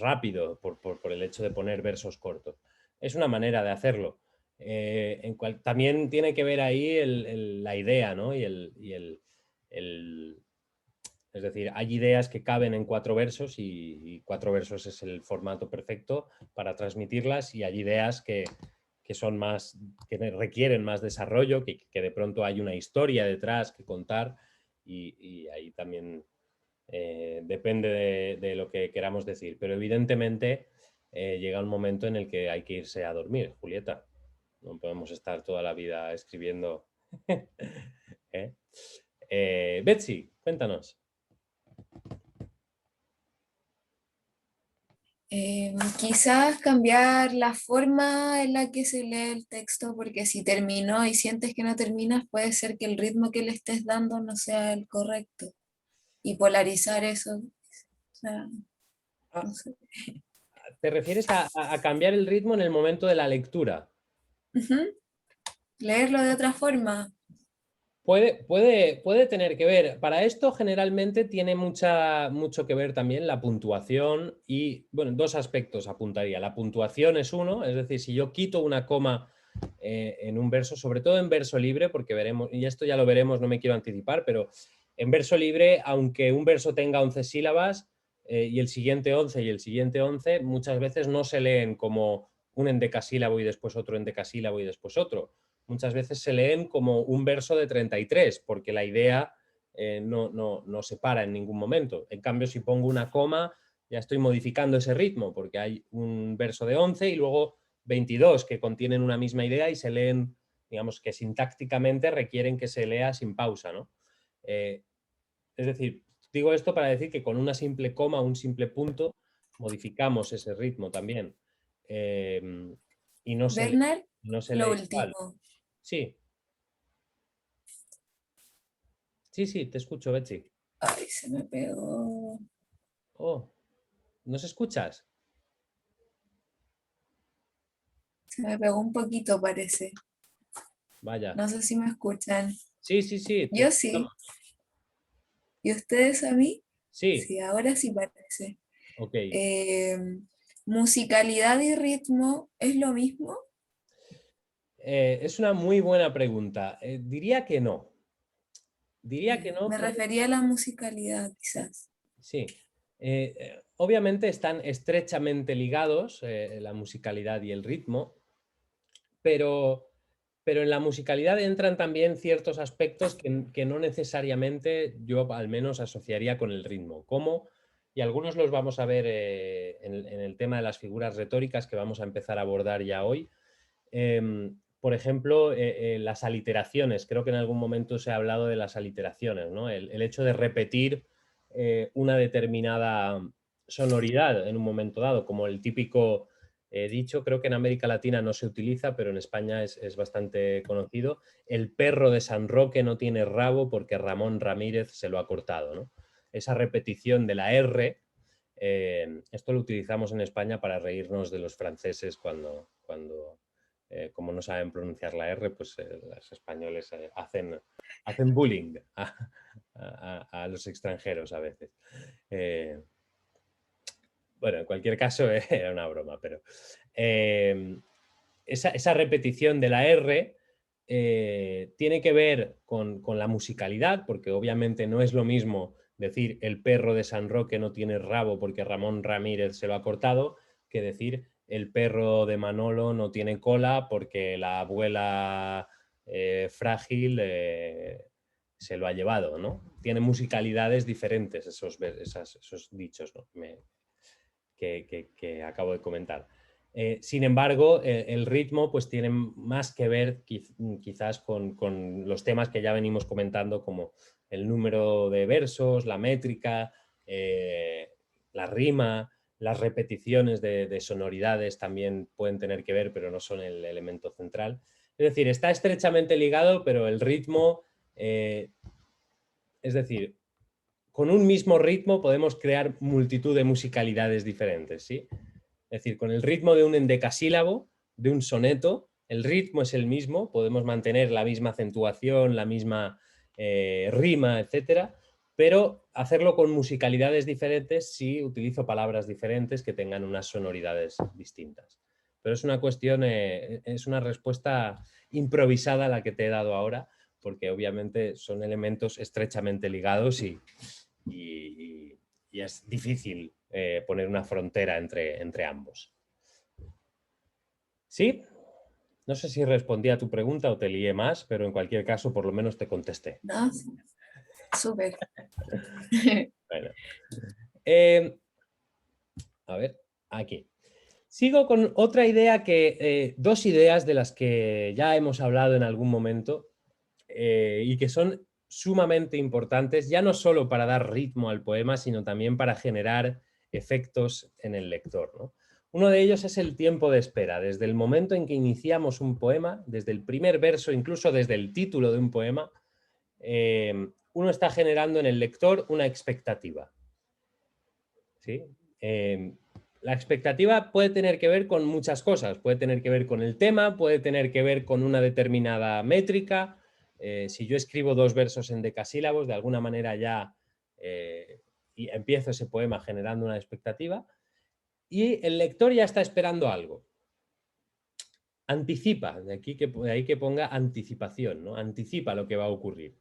rápido por el hecho de poner versos cortos. Es una manera de hacerlo. También tiene que ver ahí la idea, ¿no? Es decir, hay ideas que caben en 4 versos y 4 versos es el formato perfecto para transmitirlas, y hay ideas que son más, que requieren más desarrollo, que de pronto hay una historia detrás que contar, y ahí también depende de lo que queramos decir. Pero evidentemente llega un momento en el que hay que irse a dormir, Julieta. No podemos estar toda la vida escribiendo. ¿Eh? Betsy, cuéntanos. Quizás cambiar la forma en la que se lee el texto, porque si terminó y sientes que no terminas, puede ser que el ritmo que le estés dando no sea el correcto. Y polarizar eso, o sea, no sé. ¿Te refieres a cambiar el ritmo en el momento de la lectura? Leerlo de otra forma. Puede tener que ver. Para esto generalmente tiene mucho que ver también la puntuación y, bueno, 2 aspectos apuntaría. La puntuación es uno, es decir, si yo quito una coma en un verso, sobre todo en verso libre, porque veremos, y esto ya lo veremos, no me quiero anticipar, pero en verso libre, aunque un verso tenga 11 sílabas y el siguiente 11 y el siguiente 11, muchas veces no se leen como un endecasílabo y después otro endecasílabo y después otro. Muchas veces se leen como un verso de 33, porque la idea no se para en ningún momento. En cambio, si pongo una coma, ya estoy modificando ese ritmo, porque hay un verso de 11 y luego 22 que contienen una misma idea y se leen, digamos que sintácticamente requieren que se lea sin pausa, ¿no? Es decir, digo esto para decir que con una simple coma, un simple punto, modificamos ese ritmo también. Y no se Bernard, lo lee igual. último. Sí, sí, te escucho, Betsy. Ay, se me pegó. Oh, ¿nos escuchas? Se me pegó un poquito, parece. Vaya. No sé si me escuchan. Sí, te Yo sí. escuchamos. ¿Y ustedes a mí? Sí, Sí, ahora sí parece. ok. ¿Musicalidad y ritmo es lo mismo? Es una muy buena pregunta. Diría que no. Diría que Ya, no. me refería a la musicalidad, quizás. Sí. Obviamente están estrechamente ligados la musicalidad y el ritmo, pero en la musicalidad entran también ciertos aspectos que no necesariamente yo al menos asociaría con el ritmo, como, y algunos los vamos a ver en el tema de las figuras retóricas que vamos a empezar a abordar ya hoy. Por ejemplo, las aliteraciones. Creo que en algún momento se ha hablado de las aliteraciones, ¿no? El hecho de repetir una determinada sonoridad en un momento dado, como el típico dicho, creo que en América Latina no se utiliza, pero en España es bastante conocido: el perro de San Roque no tiene rabo porque Ramón Ramírez se lo ha cortado, ¿no? Esa repetición de la R, esto lo utilizamos en España para reírnos de los franceses cuando como no saben pronunciar la R, pues los españoles hacen bullying a los extranjeros a veces. Bueno, en cualquier caso era una broma, pero esa repetición de la R tiene que ver con la musicalidad, porque obviamente no es lo mismo decir el perro de San Roque no tiene rabo porque Ramón Ramírez se lo ha cortado, que decir el perro de Manolo no tiene cola porque la abuela frágil se lo ha llevado, ¿no? Tiene musicalidades diferentes esos dichos, ¿no? que acabo de comentar. Sin embargo, el ritmo pues tiene más que ver quizás con los temas que ya venimos comentando, como el número de versos, la métrica, la rima, las repeticiones de sonoridades también pueden tener que ver, pero no son el elemento central. Es decir, está estrechamente ligado, pero el ritmo, es decir, con un mismo ritmo podemos crear multitud de musicalidades diferentes, ¿sí? Es decir, con el ritmo de un endecasílabo, de un soneto, el ritmo es el mismo, podemos mantener la misma acentuación, la misma rima, etcétera, pero hacerlo con musicalidades diferentes si utilizo palabras diferentes que tengan unas sonoridades distintas. Pero es una cuestión, es una respuesta improvisada la que te he dado ahora, porque obviamente son elementos estrechamente ligados y es difícil poner una frontera entre ambos. ¿Sí? No sé si respondí a tu pregunta o te lié más, pero en cualquier caso por lo menos te contesté. No, súper. Bueno. A ver, aquí. Sigo con otra idea dos ideas de las que ya hemos hablado en algún momento y que son sumamente importantes, ya no solo para dar ritmo al poema, sino también para generar efectos en el lector, ¿no? Uno de ellos es el tiempo de espera. Desde el momento en que iniciamos un poema, desde el primer verso, incluso desde el título de un poema, uno está generando en el lector una expectativa, ¿sí? La expectativa puede tener que ver con muchas cosas, puede tener que ver con el tema, puede tener que ver con una determinada métrica. Si yo escribo 2 versos en decasílabos, de alguna manera ya y empiezo ese poema generando una expectativa y el lector ya está esperando algo. Anticipa, de ahí que ponga anticipación, ¿no? Anticipa lo que va a ocurrir.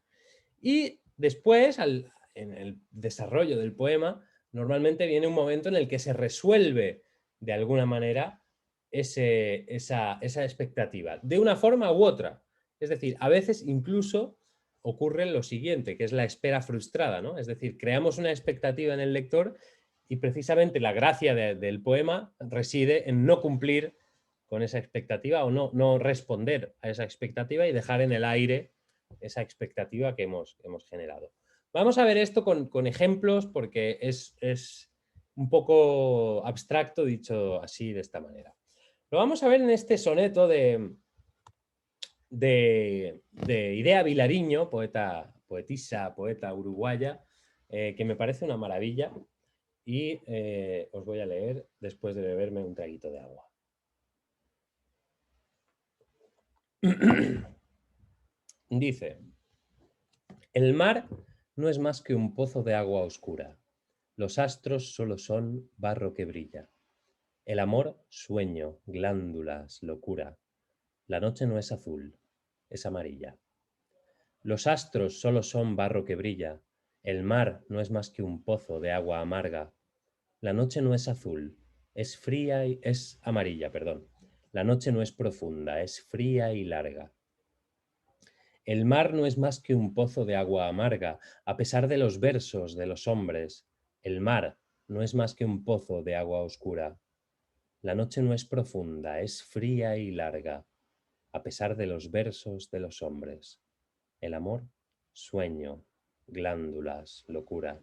Y después, en el desarrollo del poema, normalmente viene un momento en el que se resuelve de alguna manera esa expectativa, de una forma u otra. Es decir, a veces incluso ocurre lo siguiente, que es la espera frustrada, ¿no? Es decir, creamos una expectativa en el lector y precisamente la gracia del poema reside en no cumplir con esa expectativa o no responder a esa expectativa y dejar en el aire esa expectativa que hemos generado. Vamos a ver esto con ejemplos porque es un poco abstracto dicho así de esta manera. Lo vamos a ver en este soneto de Idea Vilariño, poetisa, poeta uruguaya, que me parece una maravilla y os voy a leer después de beberme un traguito de agua. Dice: el mar no es más que un pozo de agua oscura. Los astros solo son barro que brilla. El amor, sueño, glándulas, locura. La noche no es azul, es amarilla. Los astros solo son barro que brilla. El mar no es más que un pozo de agua amarga. La noche no es azul, es fría y es amarilla, perdón. La noche no es profunda, es fría y larga. El mar no es más que un pozo de agua amarga, a pesar de los versos de los hombres. El mar no es más que un pozo de agua oscura. La noche no es profunda, es fría y larga, a pesar de los versos de los hombres. El amor, sueño, glándulas, locura.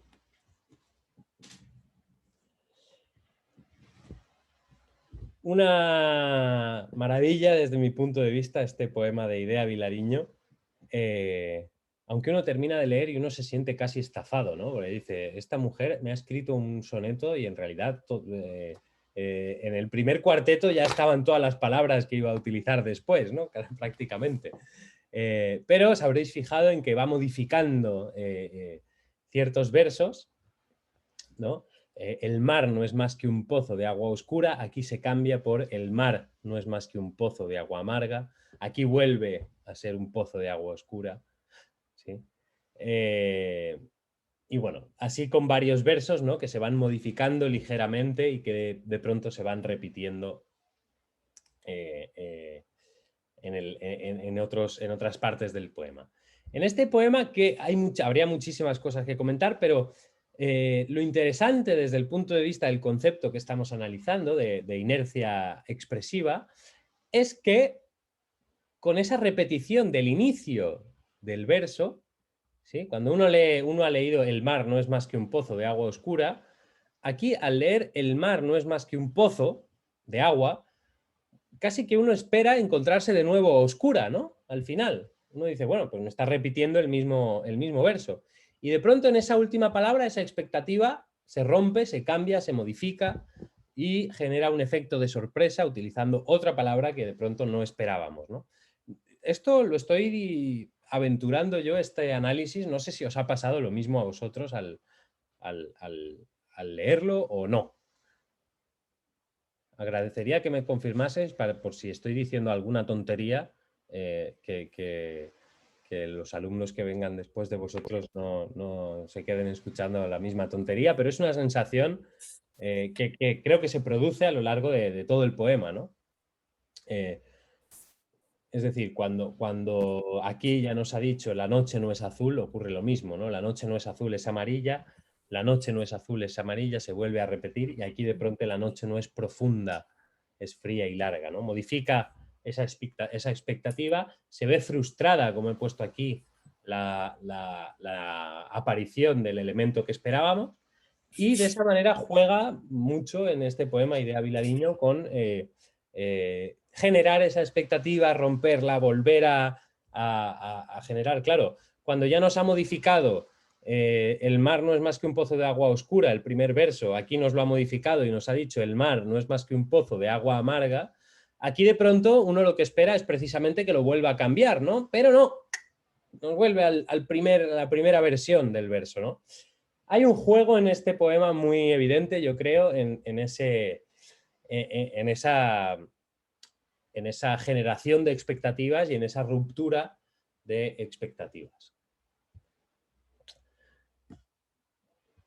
Una maravilla desde mi punto de vista este poema de Idea Vilariño. Aunque uno termina de leer y uno se siente casi estafado, ¿no? Porque dice, esta mujer me ha escrito un soneto y en realidad en el primer cuarteto ya estaban todas las palabras que iba a utilizar después, ¿no? Prácticamente. Pero os habréis fijado en que va modificando ciertos versos, ¿no? El mar no es más que un pozo de agua oscura, aquí se cambia por el mar no es más que un pozo de agua amarga, aquí vuelve a ser un pozo de agua oscura, ¿sí? Y bueno, así con varios versos, ¿no? Que se van modificando ligeramente y que de pronto se van repitiendo en otras partes del poema. En este poema que habría muchísimas cosas que comentar, pero lo interesante desde el punto de vista del concepto que estamos analizando, de inercia expresiva, es que con esa repetición del inicio del verso, ¿sí? Cuando uno ha leído "El mar no es más que un pozo de agua oscura", aquí al leer "El mar no es más que un pozo de agua", casi que uno espera encontrarse de nuevo oscura, ¿no? Al final. Uno dice, bueno, pues me está repitiendo el mismo verso. Y de pronto en esa última palabra, esa expectativa se rompe, se cambia, se modifica y genera un efecto de sorpresa utilizando otra palabra que de pronto no esperábamos, ¿no? Esto lo estoy aventurando yo, este análisis. No sé si os ha pasado lo mismo a vosotros al leerlo o no. Agradecería que me confirmaseis por si estoy diciendo alguna tontería, que los alumnos que vengan después de vosotros no se queden escuchando la misma tontería, pero es una sensación que creo que se produce a lo largo de todo el poema, ¿no? Es decir, cuando aquí ya nos ha dicho "la noche no es azul", ocurre lo mismo, ¿no? La noche no es azul, es amarilla. La noche no es azul, es amarilla, se vuelve a repetir, y aquí de pronto la noche no es profunda, es fría y larga, ¿no? Modifica esa expectativa, se ve frustrada, como he puesto aquí, la aparición del elemento que esperábamos, y de esa manera juega mucho en este poema Idea Vilariño con generar esa expectativa, romperla, volver a generar. Claro, cuando ya nos ha modificado "el mar no es más que un pozo de agua oscura", el primer verso, aquí nos lo ha modificado y nos ha dicho "el mar no es más que un pozo de agua amarga", aquí de pronto uno lo que espera es precisamente que lo vuelva a cambiar, ¿no? Pero no, nos vuelve a la primera versión del verso, ¿no? Hay un juego en este poema muy evidente, yo creo, en esa generación de expectativas y en esa ruptura de expectativas.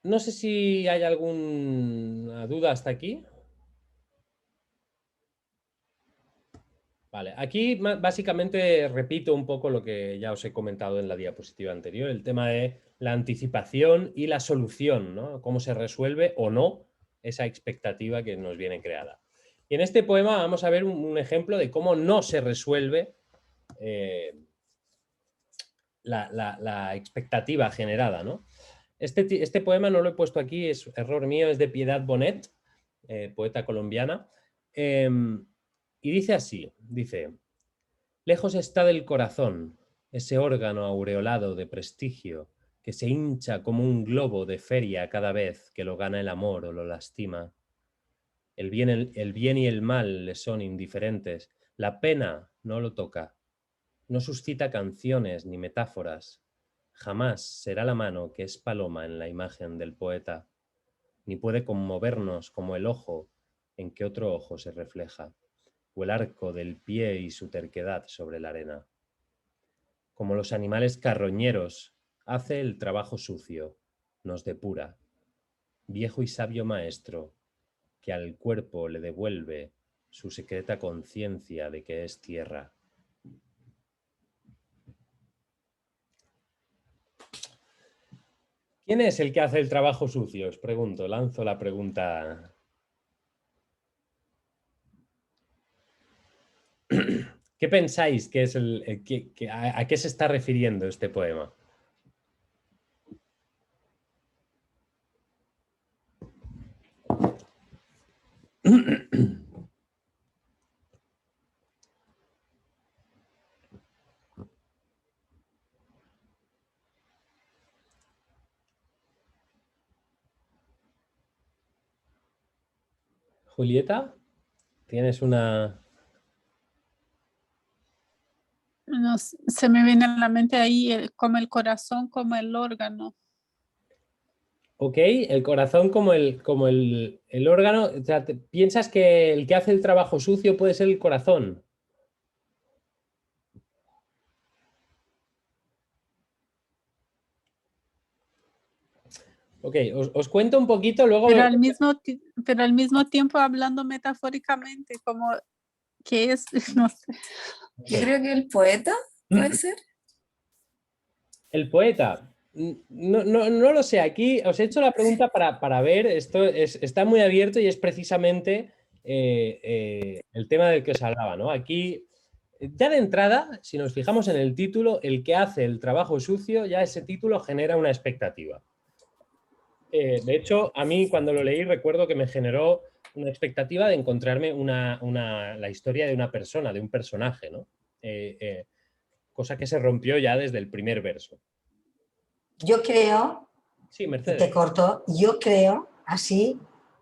No sé si hay alguna duda hasta aquí. Vale, aquí básicamente repito un poco lo que ya os he comentado en la diapositiva anterior, el tema de la anticipación y la solución, ¿no? Cómo se resuelve o no esa expectativa que nos viene creada. Y en este poema vamos a ver un ejemplo de cómo no se resuelve la expectativa generada, ¿no? Este poema no lo he puesto aquí, es error mío, es de Piedad Bonet, poeta colombiana, y dice así, dice: "Lejos está del corazón ese órgano aureolado de prestigio que se hincha como un globo de feria cada vez que lo gana el amor o lo lastima. El bien y el mal le son indiferentes, la pena no lo toca, no suscita canciones ni metáforas, jamás será la mano que es paloma en la imagen del poeta, ni puede conmovernos como el ojo en que otro ojo se refleja, o el arco del pie y su terquedad sobre la arena. Como los animales carroñeros, hace el trabajo sucio, nos depura, viejo y sabio maestro, que al cuerpo le devuelve su secreta conciencia de que es tierra". ¿Quién es el que hace el trabajo sucio? Os pregunto, lanzo la pregunta. ¿Qué pensáis que es a qué se está refiriendo este poema? Julieta, ¿tienes una...? No, se me viene a la mente ahí como el corazón, como el órgano. Ok, el corazón como el órgano. O sea, ¿piensas que el que hace el trabajo sucio puede ser el corazón? Ok, os cuento un poquito, luego... Pero al mismo tiempo hablando metafóricamente, como que es, no sé. Yo creo que el poeta puede ser. El poeta. No lo sé, aquí os he hecho la pregunta para ver, esto está muy abierto y es precisamente el tema del que os hablaba, ¿no? Aquí, ya de entrada, si nos fijamos en el título, el que hace el trabajo sucio, ya ese título genera una expectativa. De hecho, a mí cuando lo leí recuerdo que me generó una expectativa de encontrarme la historia de una persona, de un personaje, ¿no? Cosa que se rompió ya desde el primer verso. Yo creo, Sí, y Mercedes. te corto, yo creo así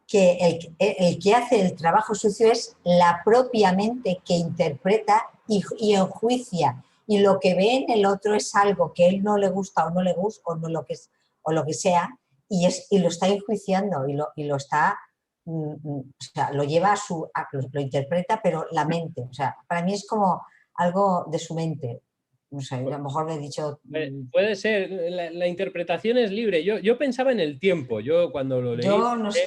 que el que hace el trabajo sucio es la propia mente que interpreta y enjuicia. Y lo que ve en el otro es algo que él no le gusta o no le gusta o, no lo, que es, o lo que sea, y lo está enjuiciando y lo está, o sea, lo lleva lo interpreta, pero la mente. O sea, para mí es como algo de su mente. No sé, a lo mejor me he dicho... Puede ser, la interpretación es libre. Yo pensaba en el tiempo, yo cuando lo leí Yo no sé.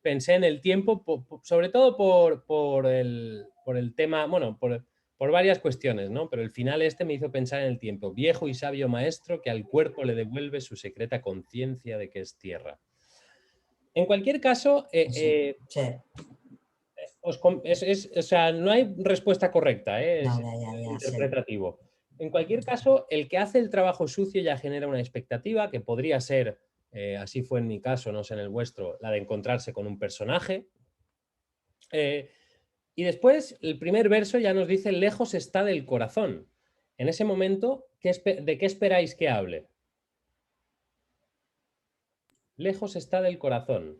pensé en el tiempo, sobre todo por el tema, bueno, por varias cuestiones, ¿no? Pero el final me hizo pensar en el tiempo. Viejo y sabio maestro que al cuerpo le devuelve su secreta conciencia de que es tierra. En cualquier caso, Sí. o sea, no hay respuesta correcta, es Ya, interpretativo. En cualquier caso, el que hace el trabajo sucio ya genera una expectativa que podría ser, así fue en mi caso, no sé en el vuestro, la de encontrarse con un personaje. Y después, el primer verso ya nos dice, lejos está del corazón. En ese momento, ¿de qué esperáis que hable? Lejos está del corazón.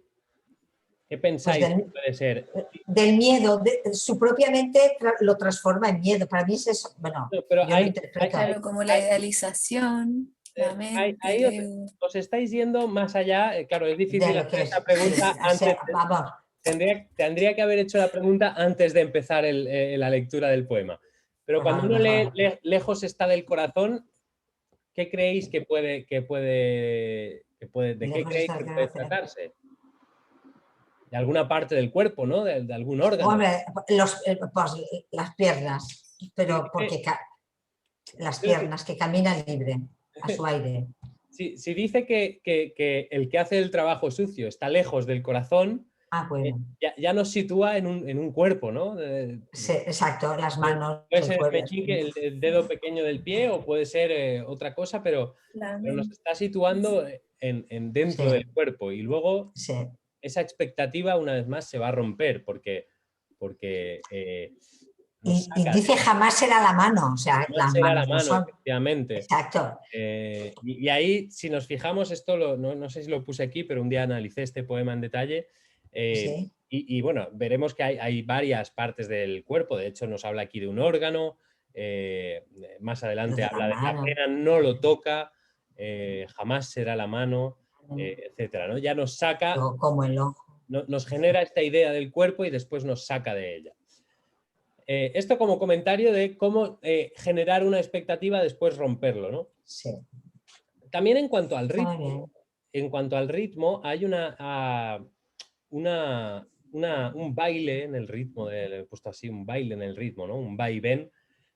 ¿Qué Pues pensáis que puede ser? del miedo, su propia mente lo transforma en miedo. Para mí es eso. Bueno, No, pero yo lo interpreto. Claro, como la idealización, la mente, ahí el ego. os estáis yendo más allá. Claro, es difícil De lo hacer que esta es. pregunta O sea, antes. vamos, Tendría que haber hecho la pregunta antes de empezar la lectura del poema. Pero pues a cuando lo uno lee mejor. lejos está del corazón, ¿qué creéis de qué Lejos creéis está que el puede corazón. tratarse? De alguna parte del cuerpo, ¿no? De algún órgano. Hombre, pues, las piernas, pero porque las piernas que caminan libre, a su aire. Si dice que el que hace el trabajo sucio está lejos del corazón, Ah, bueno. ya nos sitúa en un cuerpo, ¿no? Sí, exacto, las manos, Puede el ser el cuerpo. meñique, el dedo pequeño del pie, o puede ser otra cosa, pero La nos mente. está situando dentro Sí, del cuerpo. Y luego sí. esa expectativa, una vez más, se va a romper porque nos Y saca dice de jamás será la mano, o sea, más las será la manos no mano, son. efectivamente. Exacto. Y ahí, si nos fijamos, no sé si lo puse aquí, pero un día analicé este poema en detalle. Sí, Y bueno, veremos que hay varias partes del cuerpo. De hecho, nos habla aquí de un órgano. Más lo adelante de la habla de la mano. pena, no lo toca, jamás será la mano, etcétera, ¿no? Ya nos saca, Como el ojo. nos genera esta idea del cuerpo y después nos saca de ella. Esto como comentario de cómo generar una expectativa, después romperlo, ¿no? Sí, También en cuanto al está muy bien. ritmo, hay un baile en el ritmo, he puesto así, un baile en el ritmo, ¿no? Un vaivén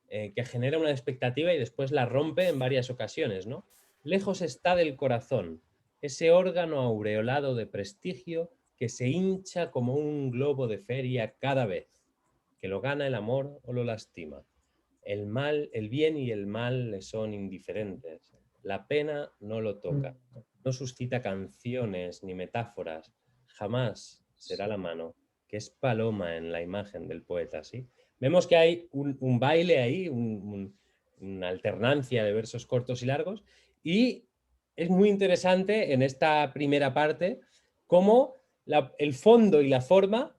que genera una expectativa y después la rompe en varias ocasiones, ¿no? Lejos está del corazón, ese órgano aureolado de prestigio que se hincha como un globo de feria cada vez que lo gana el amor o lo lastima. El bien y el mal le son indiferentes. La pena no lo toca. No suscita canciones ni metáforas. Jamás será la mano, que es paloma en la imagen del poeta, ¿sí? Vemos que hay un baile ahí, una alternancia de versos cortos y largos, y es muy interesante en esta primera parte cómo el fondo y la forma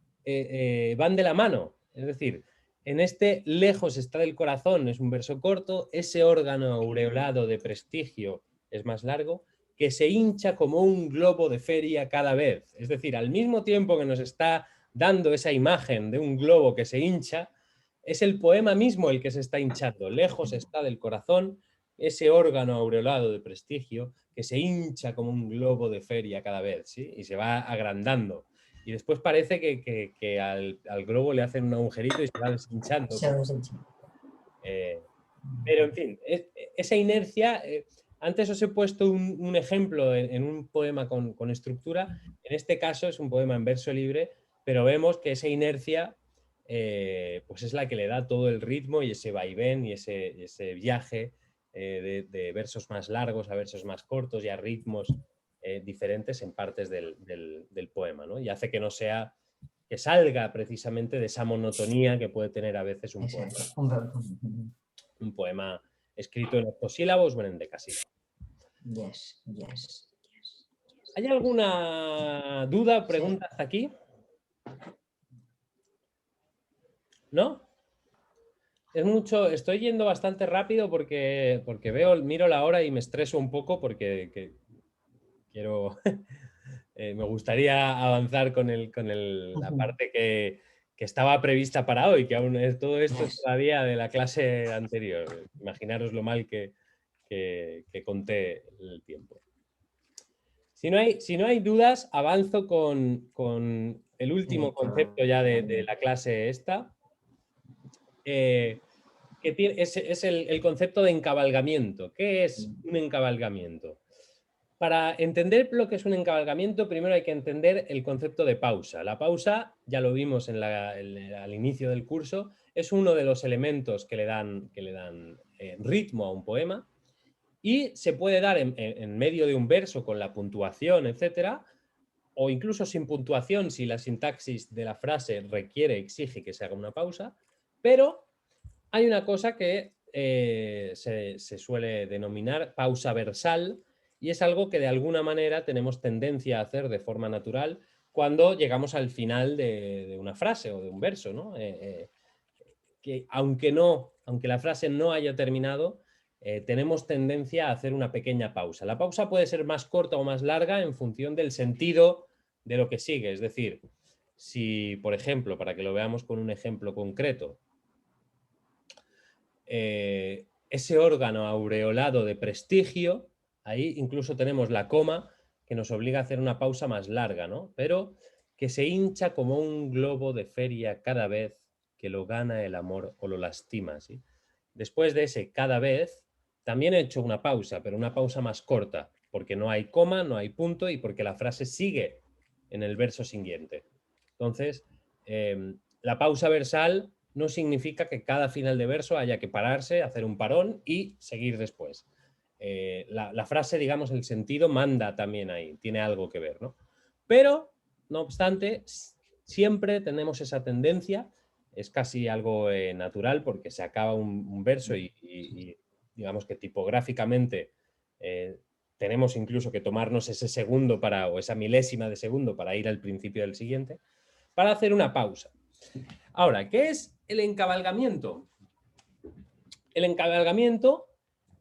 van de la mano. Es decir, en este lejos está del corazón es un verso corto, ese órgano aureolado de prestigio es más largo, que se hincha como un globo de feria cada vez. Es decir, al mismo tiempo que nos está dando esa imagen de un globo que se hincha, es el poema mismo el que se está hinchando. Lejos está del corazón, ese órgano aureolado de prestigio que se hincha como un globo de feria cada vez, ¿sí? Y se va agrandando. Y después parece que al globo le hacen un agujerito y se va deshinchando. Pero, en fin, esa inercia... antes os he puesto un ejemplo en un poema con estructura. En este caso es un poema en verso libre, pero vemos que esa inercia pues es la que le da todo el ritmo y ese vaivén y ese viaje de versos más largos a versos más cortos y a ritmos diferentes en partes del poema, ¿no? Y hace que no sea, que salga precisamente de esa monotonía que puede tener a veces un poema. Un poema escrito en octosílabos o en endecasílabos. ¿Hay alguna duda, pregunta hasta aquí? ¿No? Es mucho, estoy yendo bastante rápido porque miro la hora y me estreso un poco porque quiero, me gustaría avanzar con la parte que estaba prevista para hoy, que aún todo esto es todavía de la clase anterior. Imaginaros lo mal que conté el tiempo. Si no hay dudas, avanzo con el último concepto ya de la clase esta, que es el concepto de encabalgamiento. ¿Qué es un encabalgamiento? Para entender lo que es un encabalgamiento, primero hay que entender el concepto de pausa. La pausa, ya lo vimos al inicio del curso, es uno de los elementos que le dan ritmo a un poema y se puede dar en medio de un verso con la puntuación, etcétera, o incluso sin puntuación si la sintaxis de la frase exige que se haga una pausa, pero hay una cosa que se suele denominar pausa versal, y es algo que de alguna manera tenemos tendencia a hacer de forma natural cuando llegamos al final de una frase o de un verso, ¿no? Que aunque la frase no haya terminado, tenemos tendencia a hacer una pequeña pausa. La pausa puede ser más corta o más larga en función del sentido de lo que sigue. Es decir, si, por ejemplo, para que lo veamos con un ejemplo concreto, ese órgano aureolado de prestigio, ahí incluso tenemos la coma que nos obliga a hacer una pausa más larga, ¿no? Pero que se hincha como un globo de feria cada vez que lo gana el amor o lo lastima, ¿sí? Después de ese cada vez, también he hecho una pausa, pero una pausa más corta, porque no hay coma, no hay punto y porque la frase sigue en el verso siguiente. Entonces, la pausa versal no significa que cada final de verso haya que pararse, hacer un parón y seguir después. La frase, digamos, el sentido manda también ahí, tiene algo que ver, ¿no? Pero, no obstante, siempre tenemos esa tendencia, es casi algo natural porque se acaba un verso y digamos que tipográficamente tenemos incluso que tomarnos ese segundo o esa milésima de segundo para ir al principio del siguiente, para hacer una pausa. Ahora, ¿qué es el encabalgamiento? El encabalgamiento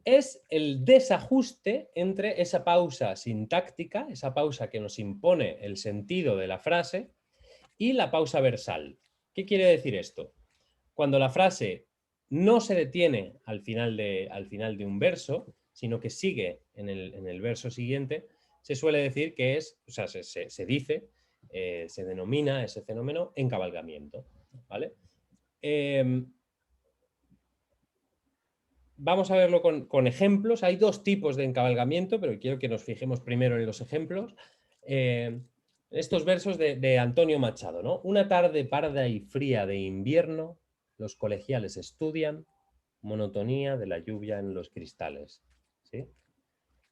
es el desajuste entre esa pausa sintáctica, esa pausa que nos impone el sentido de la frase, y la pausa versal. ¿Qué quiere decir esto? Cuando la frase no se detiene al final de un verso, sino que sigue en el verso siguiente, se suele decir que se dice, se denomina ese fenómeno encabalgamiento, ¿vale? Vamos a verlo con ejemplos. Hay dos tipos de encabalgamiento, pero quiero que nos fijemos primero en los ejemplos. Estos versos de Antonio Machado, ¿no? Una tarde parda y fría de invierno, los colegiales estudian, monotonía de la lluvia en los cristales, ¿sí?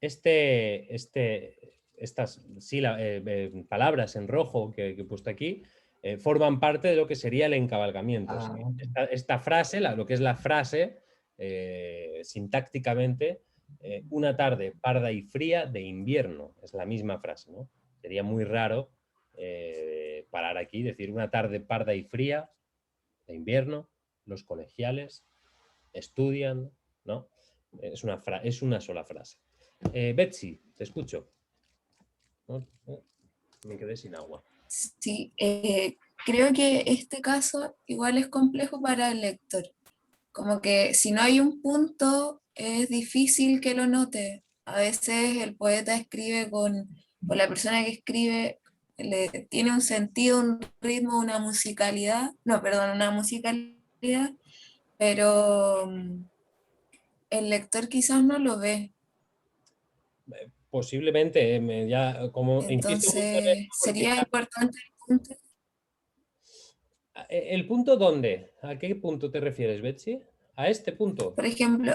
Estas palabras en rojo que he puesto aquí forman parte de lo que sería el encabalgamiento. ¿Sí? Esta frase, lo que es la frase, sintácticamente, una tarde parda y fría de invierno, es la misma frase, ¿no? Sería muy raro parar aquí y decir una tarde parda y fría de invierno, los colegiales estudian, ¿no? Es una sola frase. Betsy, te escucho. Me quedé sin agua. Sí, creo que este caso igual es complejo para el lector. Como que si no hay un punto, es difícil que lo note. A veces el poeta escribe o la persona que escribe tiene un sentido, un ritmo, una musicalidad, no, perdón, una musicalidad, pero el lector quizás no lo ve. Posiblemente, como insisto mucho en Entonces, esto, porque sería importante el punto. ¿el punto dónde? ¿A qué punto te refieres, Betsy? ¿A este punto? Por ejemplo,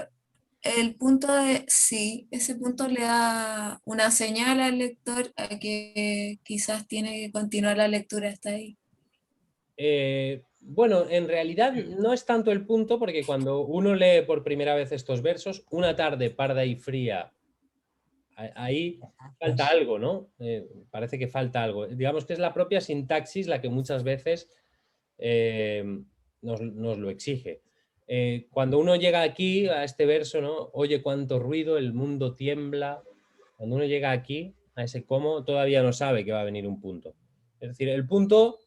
el punto de sí, ese punto le da una señal al lector a que quizás tiene que continuar la lectura hasta ahí. Bueno, en realidad no es tanto el punto, porque cuando uno lee por primera vez estos versos, una tarde parda y fría, ahí falta algo, ¿no? Parece que falta algo. Digamos que es la propia sintaxis la que muchas veces nos lo exige. Cuando uno llega aquí, a este verso, ¿no? Oye, cuánto ruido, el mundo tiembla. Cuando uno llega aquí, a ese cómo, todavía no sabe que va a venir un punto. Es decir, el punto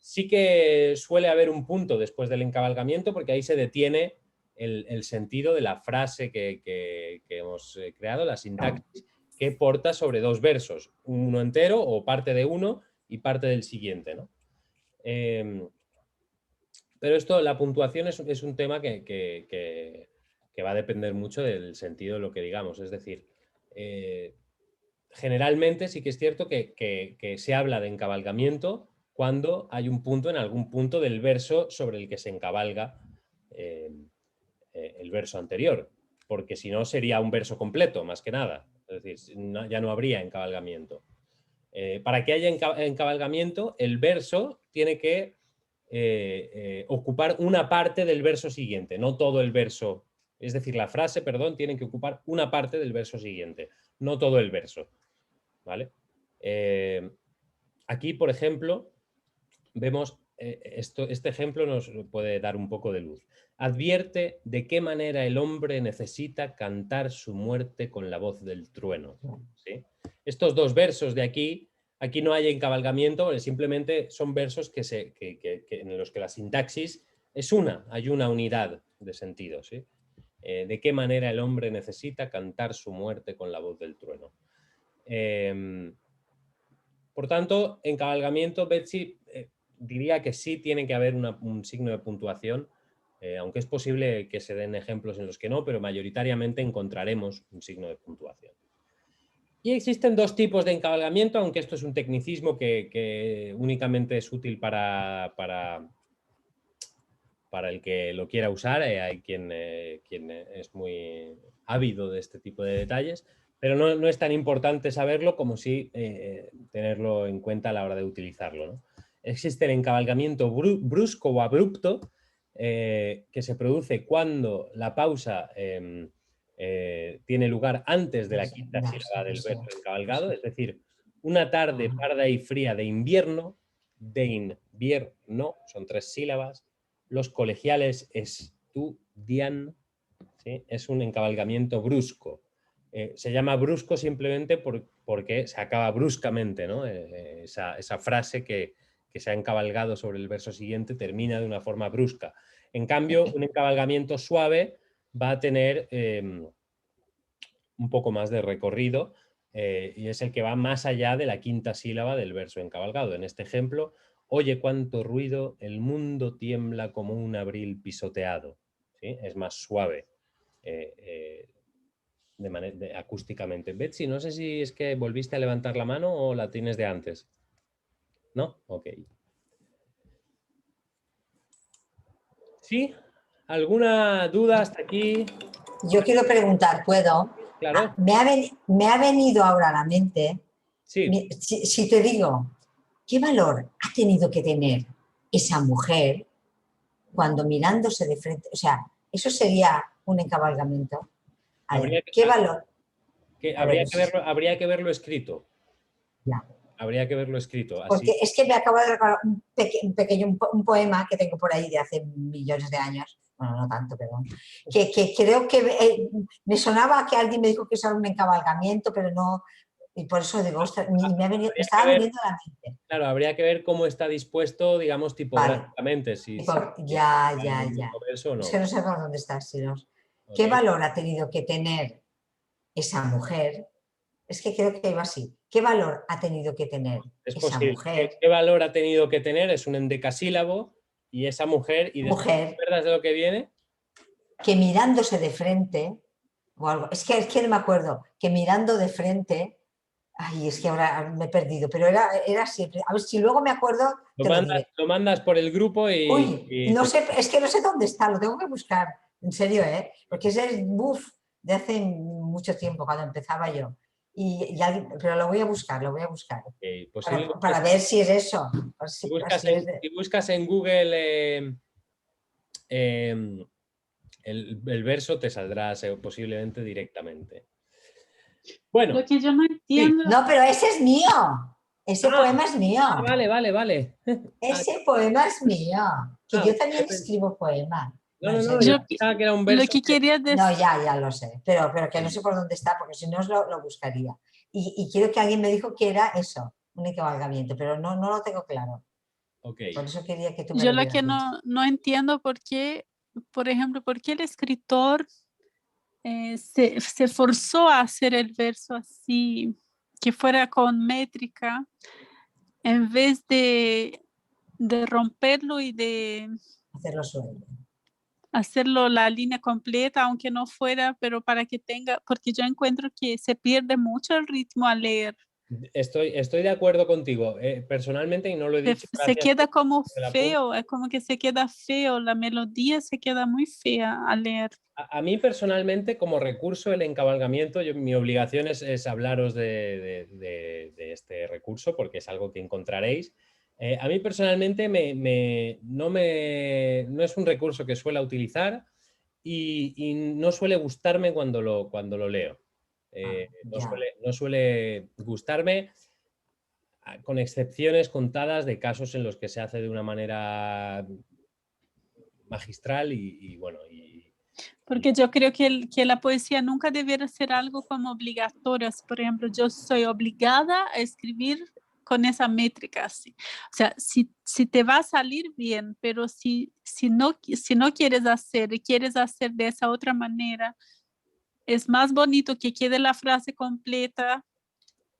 sí que suele haber un punto después del encabalgamiento, porque ahí se detiene el sentido de la frase que hemos creado, la sintaxis, que porta sobre dos versos, uno entero o parte de uno y parte del siguiente, ¿no? Pero esto, la puntuación es un tema que va a depender mucho del sentido de lo que digamos. Es decir, generalmente sí que es cierto que se habla de encabalgamiento cuando hay un punto en algún punto del verso sobre el que se encabalga el verso anterior, porque si no sería un verso completo, más que nada. Es decir, ya no habría encabalgamiento. Para que haya encabalgamiento, el verso tiene que ocupar una parte del verso siguiente, no todo el verso. Es decir, la frase, perdón, tiene que ocupar una parte del verso siguiente, no todo el verso. ¿Vale? Aquí, por ejemplo, vemos este ejemplo nos puede dar un poco de luz. Advierte de qué manera el hombre necesita cantar su muerte con la voz del trueno. ¿Sí? Estos dos versos de aquí no hay encabalgamiento, simplemente son versos en los que la sintaxis es hay una unidad de sentido. ¿Sí? De qué manera el hombre necesita cantar su muerte con la voz del trueno. Por tanto, encabalgamiento, Betsy, diría que sí tiene que haber un signo de puntuación, aunque es posible que se den ejemplos en los que no, pero mayoritariamente encontraremos un signo de puntuación. Y existen dos tipos de encabalgamiento, aunque esto es un tecnicismo que únicamente es útil para el que lo quiera usar. Hay quien es muy ávido de este tipo de detalles, pero no es tan importante saberlo como sí tenerlo en cuenta a la hora de utilizarlo, ¿no? Existe el encabalgamiento brusco o abrupto, que se produce cuando la pausa tiene lugar antes de la quinta sílaba del verso encabalgado, es decir, una tarde parda y fría de invierno, son 3 sílabas, los colegiales estudian, ¿sí? Es un encabalgamiento brusco. Se llama brusco simplemente porque se acaba bruscamente, ¿no? Esa frase que se ha encabalgado sobre el verso siguiente termina de una forma brusca. En cambio, un encabalgamiento suave va a tener un poco más de recorrido y es el que va más allá de la quinta sílaba del verso encabalgado. En este ejemplo, oye cuánto ruido, el mundo tiembla como un abril pisoteado. ¿Sí? Es más suave acústicamente. Betsy, no sé si es que volviste a levantar la mano o la tienes de antes. ¿No? Ok. ¿Sí? ¿Alguna duda hasta aquí? Yo quiero preguntar, ¿puedo? Claro. Me ha venido ahora a la mente, Sí. si te digo, ¿qué valor ha tenido que tener esa mujer cuando mirándose de frente? O sea, eso sería un encabalgamiento. ¿Qué valor? Habría que verlo escrito. Ya. Habría que verlo escrito. Así. Porque es que me acabo de recordar un poema que tengo por ahí de hace millones de años, bueno, no tanto, perdón, que creo que me sonaba que alguien me dijo que eso era un encabalgamiento, pero no, y por eso digo, ostras, me estaba viniendo a la mente. Claro, habría que ver cómo está dispuesto, digamos, tipográficamente. Vale. Ya. Verso o no. Es que no sé por dónde estás, si no. ¿Qué Ok. valor ha tenido que tener esa mujer? Es que creo que iba así. ¿Qué valor ha tenido que tener Es esa posible. mujer? ¿Qué valor ha tenido que tener? Es un endecasílabo y esa mujer, y después, ¿te Mujer acuerdas de lo que viene? que mirándose de frente, o algo, es que no me acuerdo, que mirando de frente, ay, es que ahora me he perdido, pero era siempre, a ver si luego me acuerdo, te lo diré. Lo mandas por el grupo Uy, y no sé, es que no sé dónde está, lo tengo que buscar, en serio, ¿eh? Porque ese es de hace mucho tiempo, cuando empezaba yo. Pero lo voy a buscar, lo voy a buscar, posiblemente para ver si es eso. Si es si buscas en Google eh, el verso, te saldrá posiblemente directamente. Bueno, Lo que yo no sí. entiendo, No, pero ese es mío, ese poema es mío. Vale, vale, vale. Ese poema es mío, que yo también escribo poemas. No, No, en no, no, serio. yo yo pensaba que era un lo verso. que quería No, decir, ya lo sé, pero que no sé por dónde está, porque si no lo buscaría. Y quiero que alguien me dijo que era eso, un encabalgamiento, pero no lo tengo claro. Ok. Por eso quería que tú me yo lo lo hubieras que dicho. no entiendo por qué, por ejemplo, por qué el escritor se forzó a hacer el verso así, que fuera con métrica, en vez de romperlo y de Hacerlo suave. hacerlo la línea completa, aunque no fuera, pero para que tenga, porque yo encuentro que se pierde mucho el ritmo al leer. Estoy de acuerdo contigo. Personalmente, y no lo he dicho, Se gracias queda como por el apunte. feo, es como que se queda feo, la melodía se queda muy fea al leer. A mí personalmente, como recurso, el encabalgamiento, mi obligación es hablaros de este recurso, porque es algo que encontraréis. A mí personalmente no es un recurso que suela utilizar y no suele gustarme cuando lo leo. Ya. No suele gustarme, con excepciones contadas de casos en los que se hace de una manera magistral y bueno, Porque yo creo que la poesía nunca debiera ser algo como obligatorio. Así, por ejemplo, yo soy obligada a escribir con esa métrica así. O sea, si te va a salir bien, pero si no quieres hacer y quieres hacer de esa otra manera, es más bonito que quede la frase completa.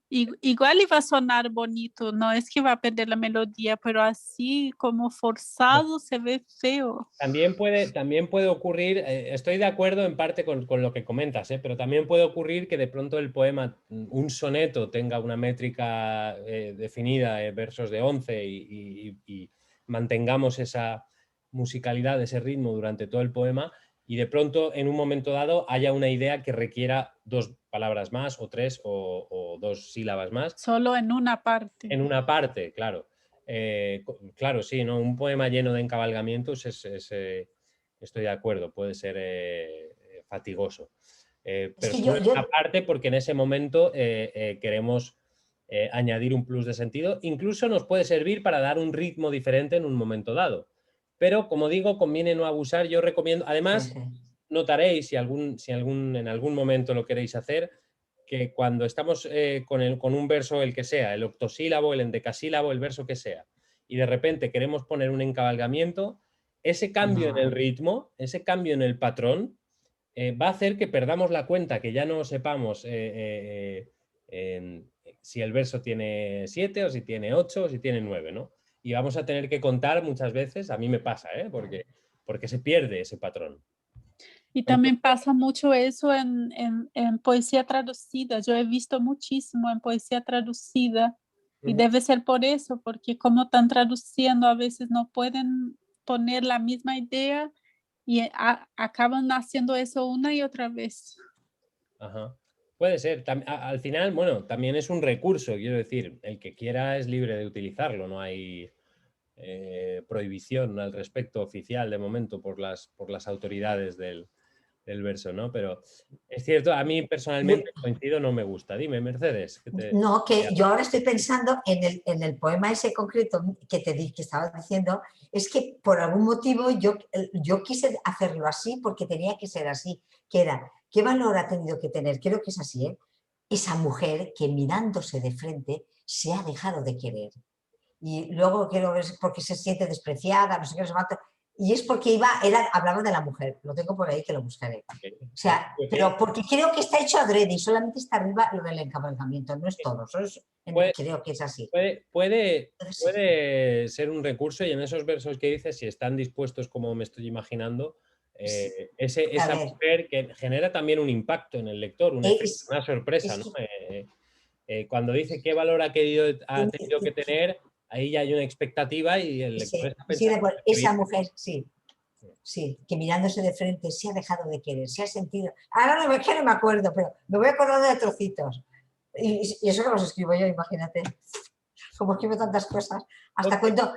Igual iba a sonar bonito, no es que va a perder la melodía, pero así como forzado se ve feo. también puede ocurrir, estoy de acuerdo en parte con lo que comentas, pero también puede ocurrir que de pronto el poema, un soneto, tenga una métrica definida, versos de 11 y mantengamos esa musicalidad, ese ritmo durante todo el poema, y de pronto en un momento dado haya una idea que requiera 2 palabras más o 3 o 2 sílabas más Solo en una parte. en una parte, claro. Claro, sí, ¿no? Un poema lleno de encabalgamientos estoy de acuerdo, puede ser fatigoso. Es Pero que solo en una parte, porque en ese momento queremos añadir un plus de sentido. Incluso nos puede servir para dar un ritmo diferente en un momento dado. Pero, como digo, conviene no abusar. Yo recomiendo, sí, además, sí. notaréis, si en algún momento lo queréis hacer, que cuando estamos con un verso, el que sea, el octosílabo, el endecasílabo, el verso que sea, y de repente queremos poner un encabalgamiento, ese cambio en el No, ritmo, ese cambio en el patrón, va a hacer que perdamos la cuenta, que ya no sepamos si el verso tiene 7 o si tiene 8 o si tiene 9, ¿no? Y vamos a tener que contar muchas veces, a mí me pasa, porque se pierde ese patrón. Y también pasa mucho eso en poesía traducida. Yo he visto muchísimo en poesía traducida y debe ser por eso, porque como están traduciendo a veces no pueden poner la misma idea y acaban haciendo eso una y otra vez. Ajá. Puede ser. Al final, bueno, también es un recurso, quiero decir, el que quiera es libre de utilizarlo, no hay prohibición al respecto oficial de momento por las autoridades del verso, ¿no? Pero es cierto, a mí personalmente, coincido, no me gusta. Dime, Mercedes. No, que yo ahora estoy pensando en el poema ese concreto que estaba diciendo, es que por algún motivo yo quise hacerlo así porque tenía que ser así, que era, ¿qué valor ha tenido que tener? Creo que es así, ¿eh? Esa mujer que mirándose de frente se ha dejado de querer. Y luego quiero ver porque se siente despreciada, no sé qué, no sé cuánto. y es porque hablaba de la mujer, lo tengo por ahí que lo buscaré. O sea, Pues pero porque creo que está hecho adrede y solamente está arriba lo del encabalgamiento, no es todo, creo que es así. puede ser un recurso, y en esos versos que dices, si están dispuestos como me estoy imaginando, esa mujer que genera también un impacto en el lector, un efecto, una sorpresa, ¿no? Cuando dice qué valor ha tenido que tener, ahí ya hay una expectativa y el lector está pensando... Esa mujer, sí, que mirándose de frente se ha dejado de querer, se ha sentido... Ahora no me acuerdo, pero me voy acordando de trocitos. Y eso que los escribo yo, imagínate. Como escribo tantas cosas.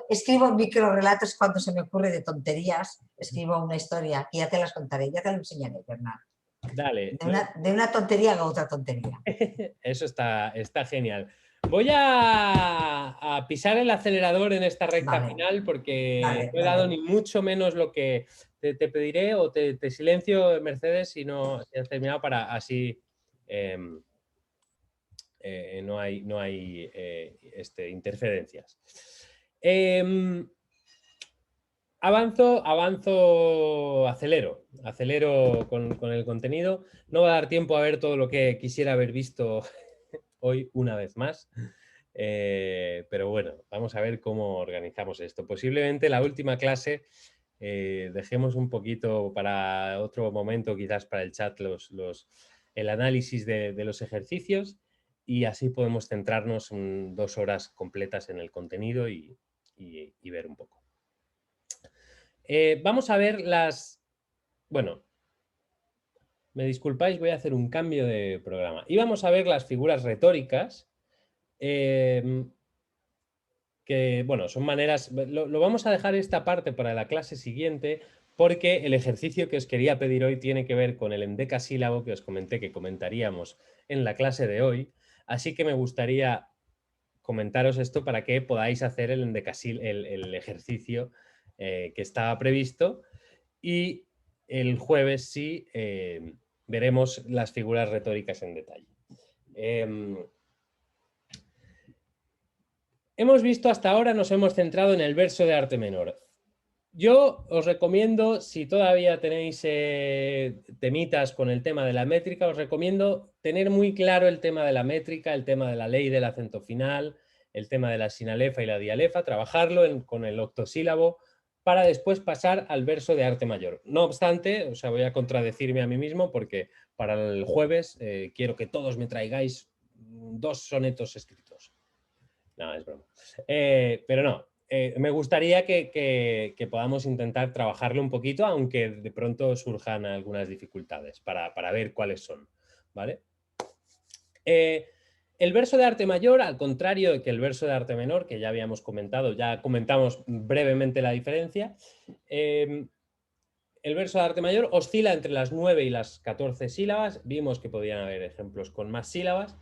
Escribo microrelatos cuando se me ocurre de tonterías. Escribo una historia y ya te las contaré, ya te lo enseñaré, Bernat. Dale. De una tontería a otra tontería. Eso está genial. Voy a pisar el acelerador en esta recta final porque no he dado ni mucho menos lo que te pediré, o te silencio, Mercedes, si no has terminado, para así no hay interferencias. Acelero con el contenido. No va a dar tiempo a ver todo lo que quisiera haber visto hoy una vez más. Pero bueno, vamos a ver cómo organizamos esto. Posiblemente la última clase dejemos un poquito para otro momento, quizás para el chat, el análisis de los ejercicios, y así podemos centrarnos 2 horas completas en el contenido y ver un poco. Vamos a ver bueno, me disculpáis, voy a hacer un cambio de programa. Y vamos a ver las figuras retóricas, que, bueno, son maneras... Lo vamos a dejar esta parte para la clase siguiente, porque el ejercicio que os quería pedir hoy tiene que ver con el endecasílabo que os comenté que comentaríamos en la clase de hoy. Así que me gustaría comentaros esto para que podáis hacer el ejercicio que estaba previsto, y el jueves sí veremos las figuras retóricas en detalle. Hemos visto hasta ahora, nos hemos centrado en el verso de arte menor. Yo os recomiendo, si todavía tenéis temitas con el tema de la métrica, os recomiendo tener muy claro el tema de la métrica, el tema de la ley del acento final, el tema de la sinalefa y la dialefa, trabajarlo con el octosílabo para después pasar al verso de arte mayor. No obstante, o sea, voy a contradecirme a mí mismo, porque para el jueves quiero que todos me traigáis 2 sonetos escritos. No, es broma. Pero no, me gustaría que podamos intentar trabajarlo un poquito, aunque de pronto surjan algunas dificultades para ver cuáles son, ¿vale? El verso de arte mayor, al contrario que el verso de arte menor, que ya habíamos comentado, ya comentamos brevemente la diferencia, el verso de arte mayor oscila entre las 9 y las 14 sílabas. Vimos que podían haber ejemplos con más sílabas,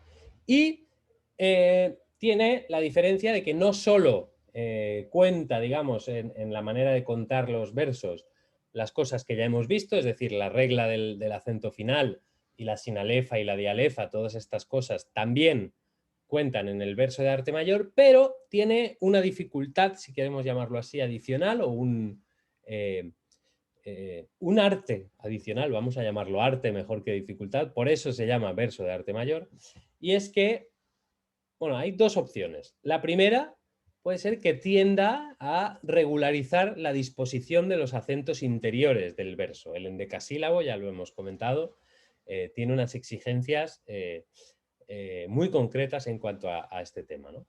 y tiene la diferencia de que no solo cuenta, digamos, en la manera de contar los versos las cosas que ya hemos visto, es decir, la regla del acento final y la sinalefa y la dialefa, todas estas cosas también cuentan en el verso de arte mayor, pero tiene una dificultad, si queremos llamarlo así, adicional, o un arte adicional, vamos a llamarlo arte mejor que dificultad, por eso se llama verso de arte mayor, y es que, bueno, hay 2 opciones. La primera puede ser que tienda a regularizar la disposición de los acentos interiores del verso. El endecasílabo, ya lo hemos comentado, tiene unas exigencias muy concretas en cuanto a este tema, ¿no?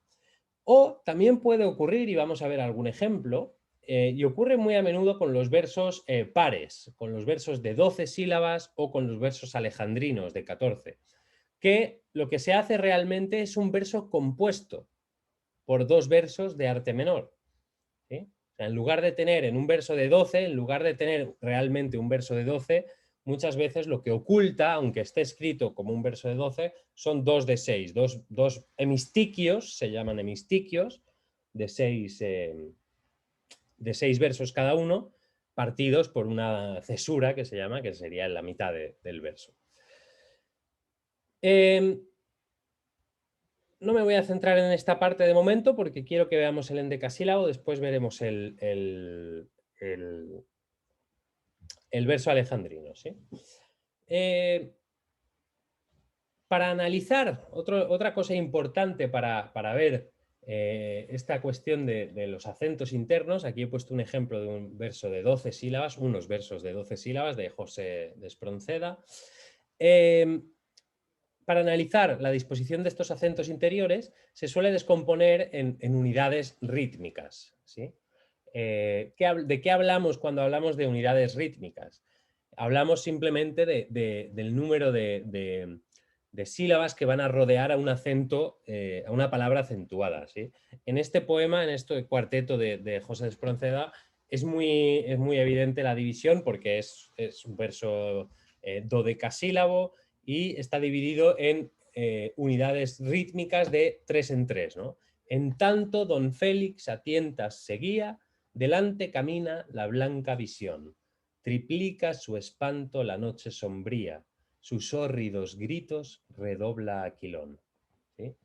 O también puede ocurrir, y vamos a ver algún ejemplo, y ocurre muy a menudo con los versos pares, con los versos de 12 sílabas o con los versos alejandrinos de 14, que lo que se hace realmente es un verso compuesto por 2 versos de arte menor, ¿sí? O sea, en lugar de tener en un verso de 12, en lugar de tener realmente un verso de 12, muchas veces lo que oculta, aunque esté escrito como un verso de 12, son 2 de 6, dos hemistiquios, se llaman hemistiquios, de 6 versos cada uno, partidos por una cesura que se llama, que sería en la mitad del verso. No me voy a centrar en esta parte de momento porque quiero que veamos el endecasílabo, después veremos el verso alejandrino, ¿sí? Para analizar, otra cosa importante para ver esta cuestión de los acentos internos, aquí he puesto un ejemplo de un verso de 12 sílabas, unos versos de 12 sílabas de José de Espronceda. Para analizar la disposición de estos acentos interiores se suele descomponer en unidades rítmicas, ¿sí? ¿De qué hablamos cuando hablamos de unidades rítmicas? Hablamos simplemente del número de sílabas que van a rodear a un acento, a una palabra acentuada, ¿sí? En este poema, en este cuarteto de José de Espronceda, es muy evidente la división porque es un verso dodecasílabo y está dividido en unidades rítmicas de 3 en 3, ¿no? En tanto don Félix a tientas seguía, delante camina la blanca visión. Triplica su espanto la noche sombría, sus hórridos gritos redobla Aquilón. ¿Sí?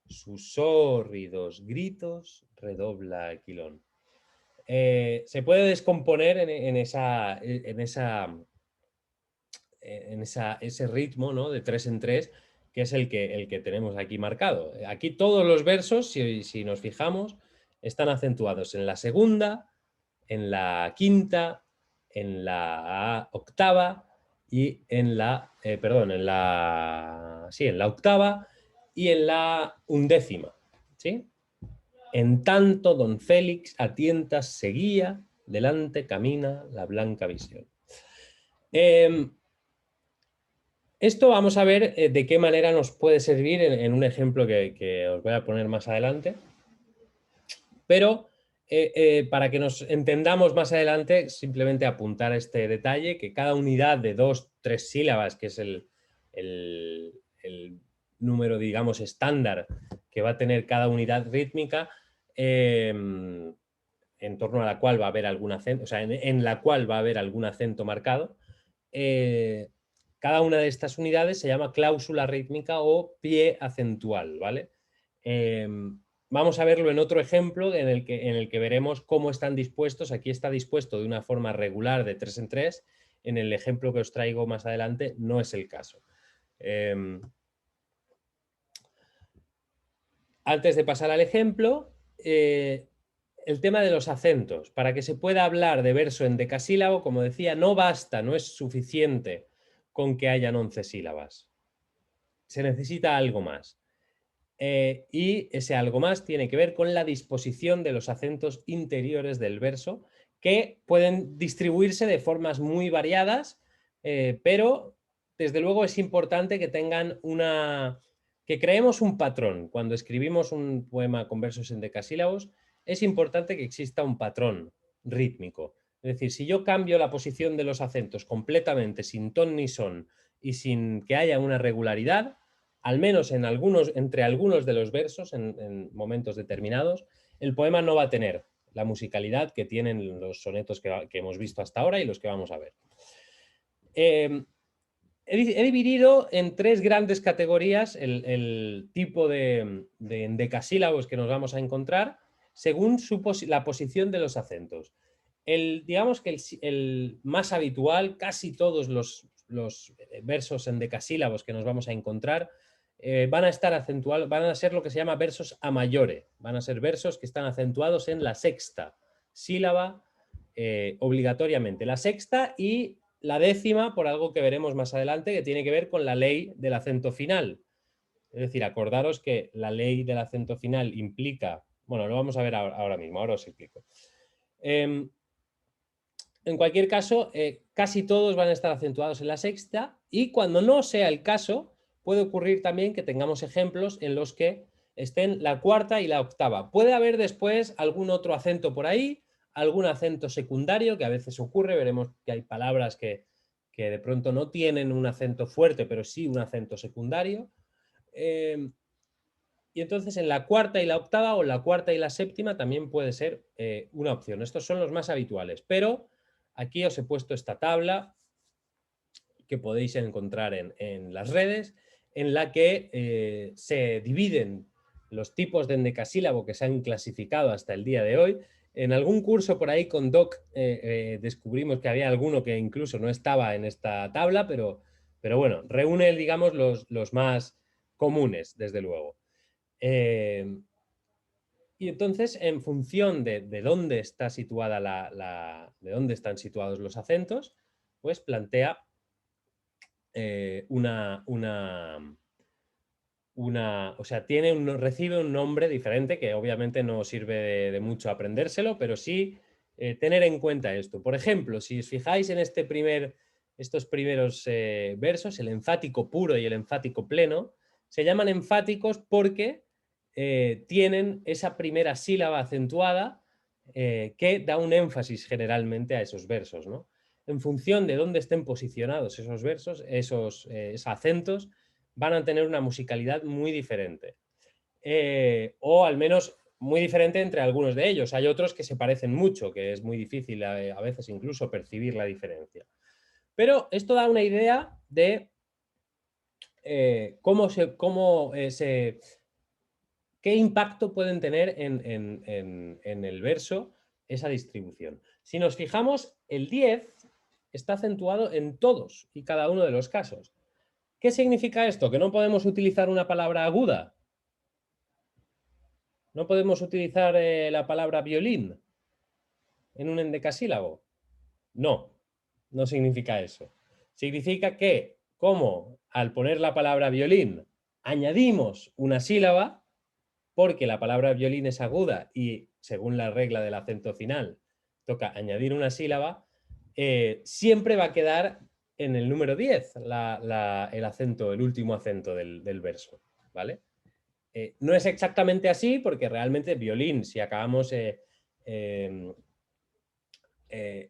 Sus hórridos gritos redobla Aquilón. Se puede descomponer ese ritmo, ¿no? De 3 en 3, que es el que tenemos aquí marcado. Aquí todos los versos, si nos fijamos, están acentuados en la segunda, en la quinta, en la octava y en la octava y en la undécima, ¿sí? En tanto don Félix a tientas seguía, delante camina la blanca visión. Esto vamos a ver de qué manera nos puede servir en un ejemplo que os voy a poner más adelante, pero para que nos entendamos más adelante, simplemente apuntar este detalle, que cada unidad de 2-3 sílabas, que es el número, digamos, estándar que va a tener cada unidad rítmica, en torno a la cual va a haber algún acento, o sea, en la cual va a haber algún acento marcado, cada una de estas unidades se llama cláusula rítmica o pie acentual, ¿vale? Vamos a verlo en otro ejemplo en el que veremos cómo están dispuestos. Aquí está dispuesto de una forma regular de 3 en 3. En el ejemplo que os traigo más adelante no es el caso. Antes de pasar al ejemplo, el tema de los acentos. Para que se pueda hablar de verso endecasílabo, como decía, no basta, no es suficiente con que hayan 11 sílabas. Se necesita algo más. Y ese algo más tiene que ver con la disposición de los acentos interiores del verso, que pueden distribuirse de formas muy variadas, pero desde luego es importante que tengan que creemos un patrón. Cuando escribimos un poema con versos endecasílabos, es importante que exista un patrón rítmico. Es decir, si yo cambio la posición de los acentos completamente sin ton ni son y sin que haya una regularidad, al menos entre algunos de los versos, en momentos determinados, el poema no va a tener la musicalidad que tienen los sonetos que hemos visto hasta ahora y los que vamos a ver. He dividido en 3 grandes categorías el tipo de endecasílabos que nos vamos a encontrar según la posición de los acentos. Digamos que el más habitual, casi todos los versos endecasílabos que nos vamos a encontrar van a estar acentuados, van a ser lo que se llama versos a mayore, van a ser versos que están acentuados en la sexta sílaba obligatoriamente. La sexta y la décima, por algo que veremos más adelante, que tiene que ver con la ley del acento final. Es decir, acordaros que la ley del acento final implica, bueno, lo vamos a ver ahora mismo, ahora os explico. En cualquier caso, casi todos van a estar acentuados en la sexta, y cuando no sea el caso, puede ocurrir también que tengamos ejemplos en los que estén la cuarta y la octava. Puede haber después algún otro acento por ahí, algún acento secundario, que a veces ocurre. Veremos que hay palabras que de pronto no tienen un acento fuerte, pero sí un acento secundario. Y entonces en la cuarta y la octava o la cuarta y la séptima también puede ser una opción. Estos son los más habituales, pero aquí os he puesto esta tabla que podéis encontrar en las redes, en la que se dividen los tipos de endecasílabo que se han clasificado hasta el día de hoy En algún curso por ahí con Doc descubrimos que había alguno que incluso no estaba en esta tabla, pero bueno, reúne, digamos, los más comunes, desde luego. Y entonces, en función de dónde está situada de dónde están situados los acentos, pues plantea o sea, recibe un nombre diferente que obviamente no sirve de mucho aprendérselo, pero sí tener en cuenta esto. Por ejemplo, si os fijáis en estos primeros versos, el enfático puro y el enfático pleno, se llaman enfáticos porque tienen esa primera sílaba acentuada que da un énfasis generalmente a esos versos, ¿no? En función de dónde estén posicionados esos versos, esos acentos, van a tener una musicalidad muy diferente. O al menos muy diferente entre algunos de ellos. Hay otros que se parecen mucho, que es muy difícil a veces incluso percibir la diferencia. Pero esto da una idea de qué impacto pueden tener en el verso esa distribución. Si nos fijamos, el 10 está acentuado en todos y cada uno de los casos. ¿Qué significa esto? ¿Que no podemos utilizar una palabra aguda? ¿No podemos utilizar la palabra violín en un endecasílabo? No, no significa eso. Significa que, como al poner la palabra violín añadimos una sílaba, porque la palabra violín es aguda y según la regla del acento final toca añadir una sílaba, siempre va a quedar en el número 10 el último acento del verso, ¿vale? No es exactamente así porque realmente violín, si acabamos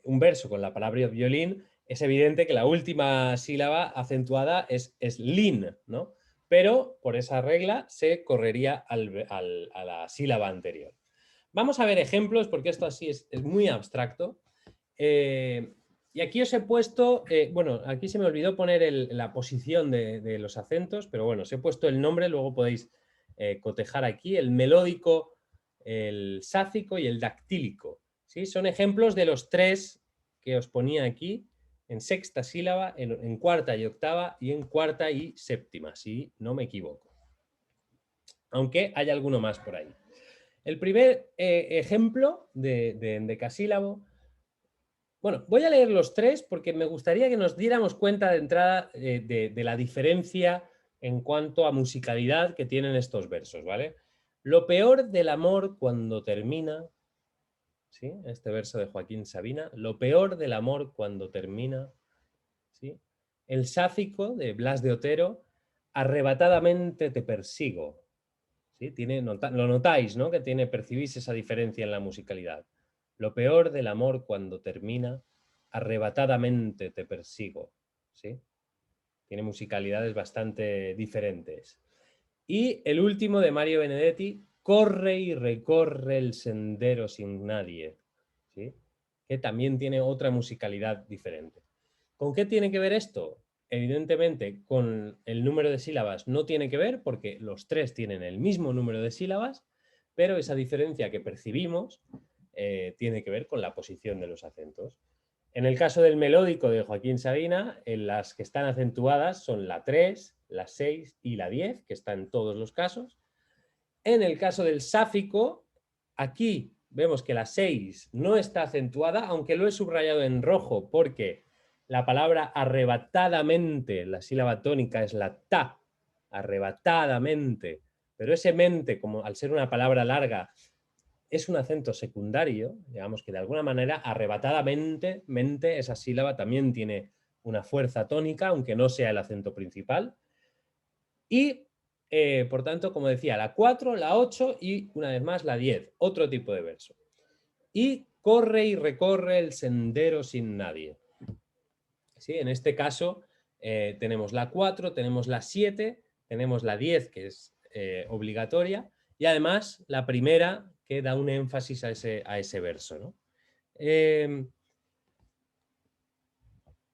un verso con la palabra violín, es evidente que la última sílaba acentuada es lin, ¿no? Pero por esa regla se correría a la sílaba anterior. Vamos a ver ejemplos porque esto así es muy abstracto. Y aquí os he puesto, bueno, aquí se me olvidó poner la posición de los acentos, pero bueno, os he puesto el nombre, luego podéis cotejar aquí, el melódico, el sáfico y el dactílico. ¿Sí? Son ejemplos de los tres que os ponía aquí, en sexta sílaba, en cuarta y octava y en cuarta y séptima, si no me equivoco. Aunque hay alguno más por ahí. El primer ejemplo de endecasílabo, bueno, voy a leer los tres porque me gustaría que nos diéramos cuenta de entrada de la diferencia en cuanto a musicalidad que tienen estos versos, ¿vale? Lo peor del amor cuando termina, ¿sí? Este verso de Joaquín Sabina, lo peor del amor cuando termina, ¿sí? El sáfico de Blas de Otero, arrebatadamente te persigo, ¿sí? Lo notáis, ¿no? Que percibís esa diferencia en la musicalidad. Lo peor del amor cuando termina, arrebatadamente te persigo, ¿sí? Tiene musicalidades bastante diferentes. Y el último de Mario Benedetti, corre y recorre el sendero sin nadie, ¿sí? Que también tiene otra musicalidad diferente. ¿Con qué tiene que ver esto? Evidentemente, con el número de sílabas no tiene que ver porque los tres tienen el mismo número de sílabas, pero esa diferencia que percibimos tiene que ver con la posición de los acentos. En el caso del melódico de Joaquín Sabina, las que están acentuadas son la 3, la 6 y la 10, que está en todos los casos. En el caso del sáfico, aquí vemos que la 6 no está acentuada, aunque lo he subrayado en rojo porque la palabra arrebatadamente, la sílaba tónica es la ta, arrebatadamente, pero ese mente, como al ser una palabra larga, es un acento secundario, digamos que de alguna manera arrebatadamente, mente, esa sílaba también tiene una fuerza tónica, aunque no sea el acento principal. Y, por tanto, como decía, la 4, la 8 y, una vez más, la 10, otro tipo de verso. Y corre y recorre el sendero sin nadie. ¿Sí? En este caso tenemos la 4, tenemos la 7, tenemos la 10, que es obligatoria, y además la primera que da un énfasis a ese verso, ¿no?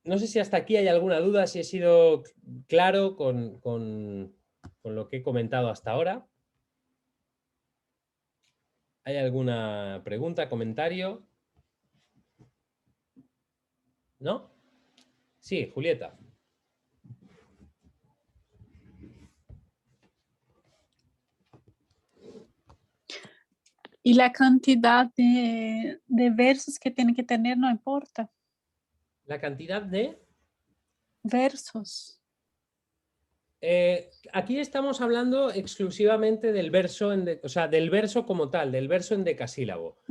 No sé si hasta aquí hay alguna duda, si he sido claro con lo que he comentado hasta ahora. ¿Hay alguna pregunta, comentario? ¿No? Sí, Julieta. Y la cantidad de versos que tiene que tener no importa. La cantidad de... Versos. Aquí estamos hablando exclusivamente del verso, o sea, del verso como tal, del verso en decasílabo.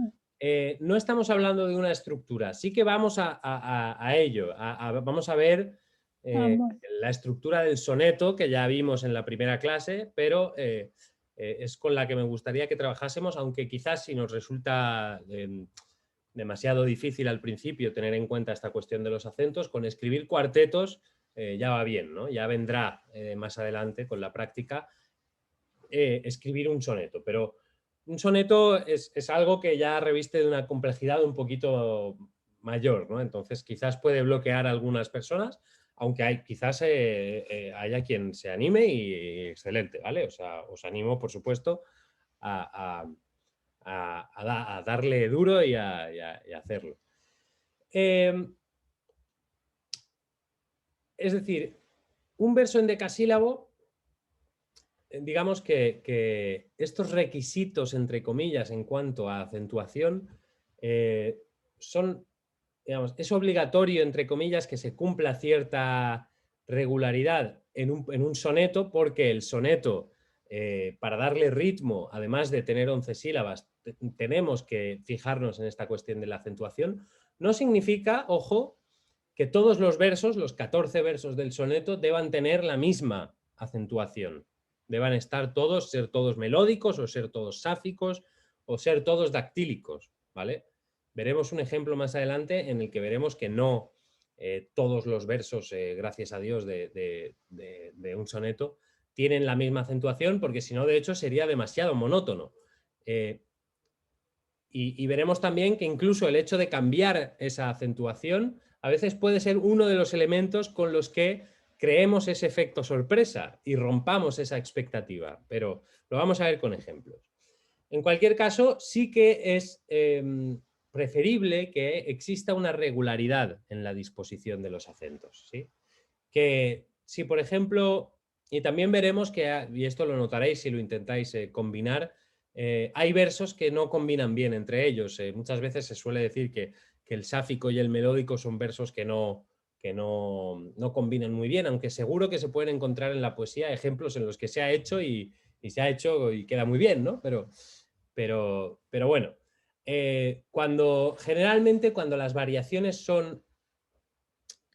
No estamos hablando de una estructura. Sí que vamos a ello. Vamos a ver Bueno. la estructura del soneto, que ya vimos en la primera clase, pero es con la que me gustaría que trabajásemos, aunque quizás si nos resulta demasiado difícil al principio tener en cuenta esta cuestión de los acentos, con escribir cuartetos ya va bien, ¿no? Ya vendrá más adelante con la práctica escribir un soneto, pero un soneto es algo que ya reviste de una complejidad un poquito mayor, ¿no? Entonces quizás puede bloquear a algunas personas, aunque quizás haya quien se anime y excelente, ¿vale? O sea, os animo, por supuesto, a darle duro y a hacerlo. Es decir, un verso en decasílabo, digamos que estos requisitos, entre comillas, en cuanto a acentuación, son, digamos, es obligatorio, entre comillas, que se cumpla cierta regularidad en un soneto, porque el soneto, para darle ritmo, además de tener 11 sílabas, tenemos que fijarnos en esta cuestión de la acentuación. No significa, ojo, que todos los versos, los 14 versos del soneto, deban tener la misma acentuación. Deban estar todos, ser todos melódicos o ser todos sáficos o ser todos dactílicos, ¿vale? Veremos un ejemplo más adelante en el que veremos que no todos los versos, gracias a Dios, de un soneto tienen la misma acentuación, porque si no, de hecho, sería demasiado monótono. Y veremos también que incluso el hecho de cambiar esa acentuación a veces puede ser uno de los elementos con los que creemos ese efecto sorpresa y rompamos esa expectativa, pero lo vamos a ver con ejemplos. En cualquier caso, sí que es preferible que exista una regularidad en la disposición de los acentos, ¿sí? Que si, por ejemplo, y también veremos que, y esto lo notaréis si lo intentáis combinar, hay versos que no combinan bien entre ellos. Muchas veces se suele decir que el sáfico y el melódico son versos que no combinan muy bien, aunque seguro que se pueden encontrar en la poesía ejemplos en los que se ha hecho y se ha hecho y queda muy bien, ¿no? Pero bueno, generalmente cuando las variaciones son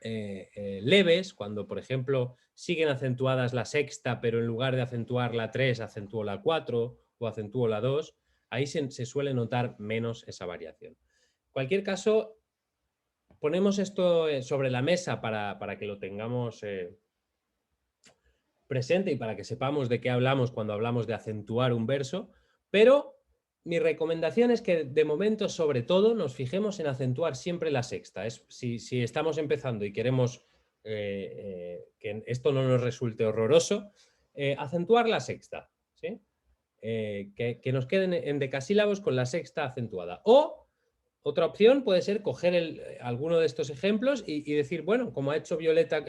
leves, cuando por ejemplo siguen acentuadas la sexta, pero en lugar de acentuar la 3 acentúo la 4 o acentúo la 2, ahí se suele notar menos esa variación. En cualquier caso, ponemos esto sobre la mesa para que lo tengamos presente y para que sepamos de qué hablamos cuando hablamos de acentuar un verso, pero mi recomendación es que de momento, sobre todo, nos fijemos en acentuar siempre la sexta. Si estamos empezando y queremos que esto no nos resulte horroroso, acentuar la sexta, ¿sí? Que nos queden en decasílabos con la sexta acentuada. O otra opción puede ser coger alguno de estos ejemplos y decir, bueno, como ha hecho Julieta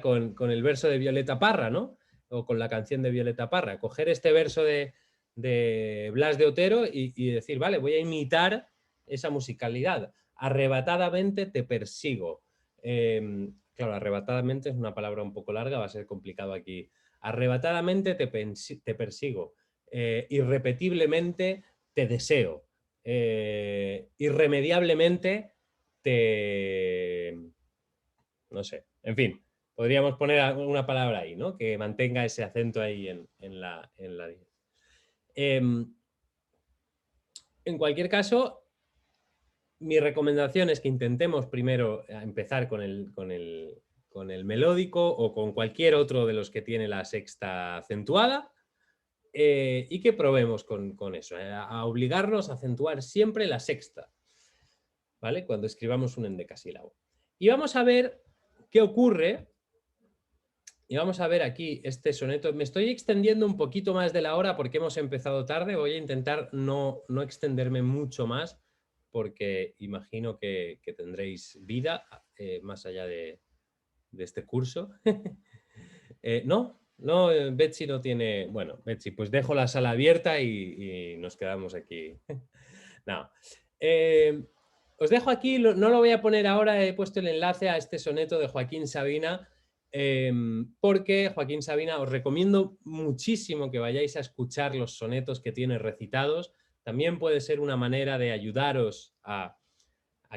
con el verso de Violeta Parra, ¿no? O con la canción de Violeta Parra. Coger este verso de Blas de Otero y decir, vale, voy a imitar esa musicalidad. Arrebatadamente te persigo. Claro, arrebatadamente es una palabra un poco larga, va a ser complicado aquí. Arrebatadamente te persigo. Irrepetiblemente te deseo. Irremediablemente no sé, en fin, podríamos poner una palabra ahí, ¿no? Que mantenga ese acento ahí en la en cualquier caso, mi recomendación es que intentemos primero empezar con el melódico o con cualquier otro de los que tiene la sexta acentuada, y que probemos con eso, a obligarnos a acentuar siempre la sexta, ¿vale? Cuando escribamos un endecasílabo. Y vamos a ver qué ocurre Y vamos a ver aquí este soneto. Me estoy extendiendo un poquito más de la hora porque hemos empezado tarde. Voy a intentar no extenderme mucho más porque imagino que tendréis vida más allá de este curso. ¿No? No, Betsy no tiene... Bueno, Betsy, pues dejo la sala abierta y nos quedamos aquí. No. Os dejo aquí, no lo voy a poner ahora, he puesto el enlace a este soneto de Joaquín Sabina, porque Joaquín Sabina os recomiendo muchísimo que vayáis a escuchar los sonetos que tiene recitados. También puede ser una manera de ayudaros a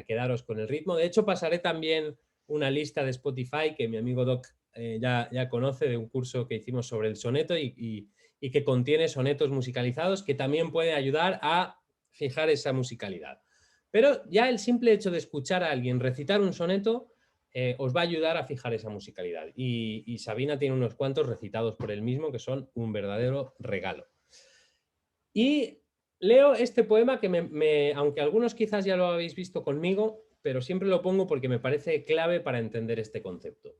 quedaros con el ritmo. De hecho, pasaré también una lista de Spotify que mi amigo Doc ya conoce, de un curso que hicimos sobre el soneto y que contiene sonetos musicalizados que también pueden ayudar a fijar esa musicalidad. Pero ya el simple hecho de escuchar a alguien recitar un soneto os va a ayudar a fijar esa musicalidad. Y Sabina tiene unos cuantos recitados por él mismo que son un verdadero regalo. Y leo este poema que aunque algunos quizás ya lo habéis visto conmigo, pero siempre lo pongo porque me parece clave para entender este concepto.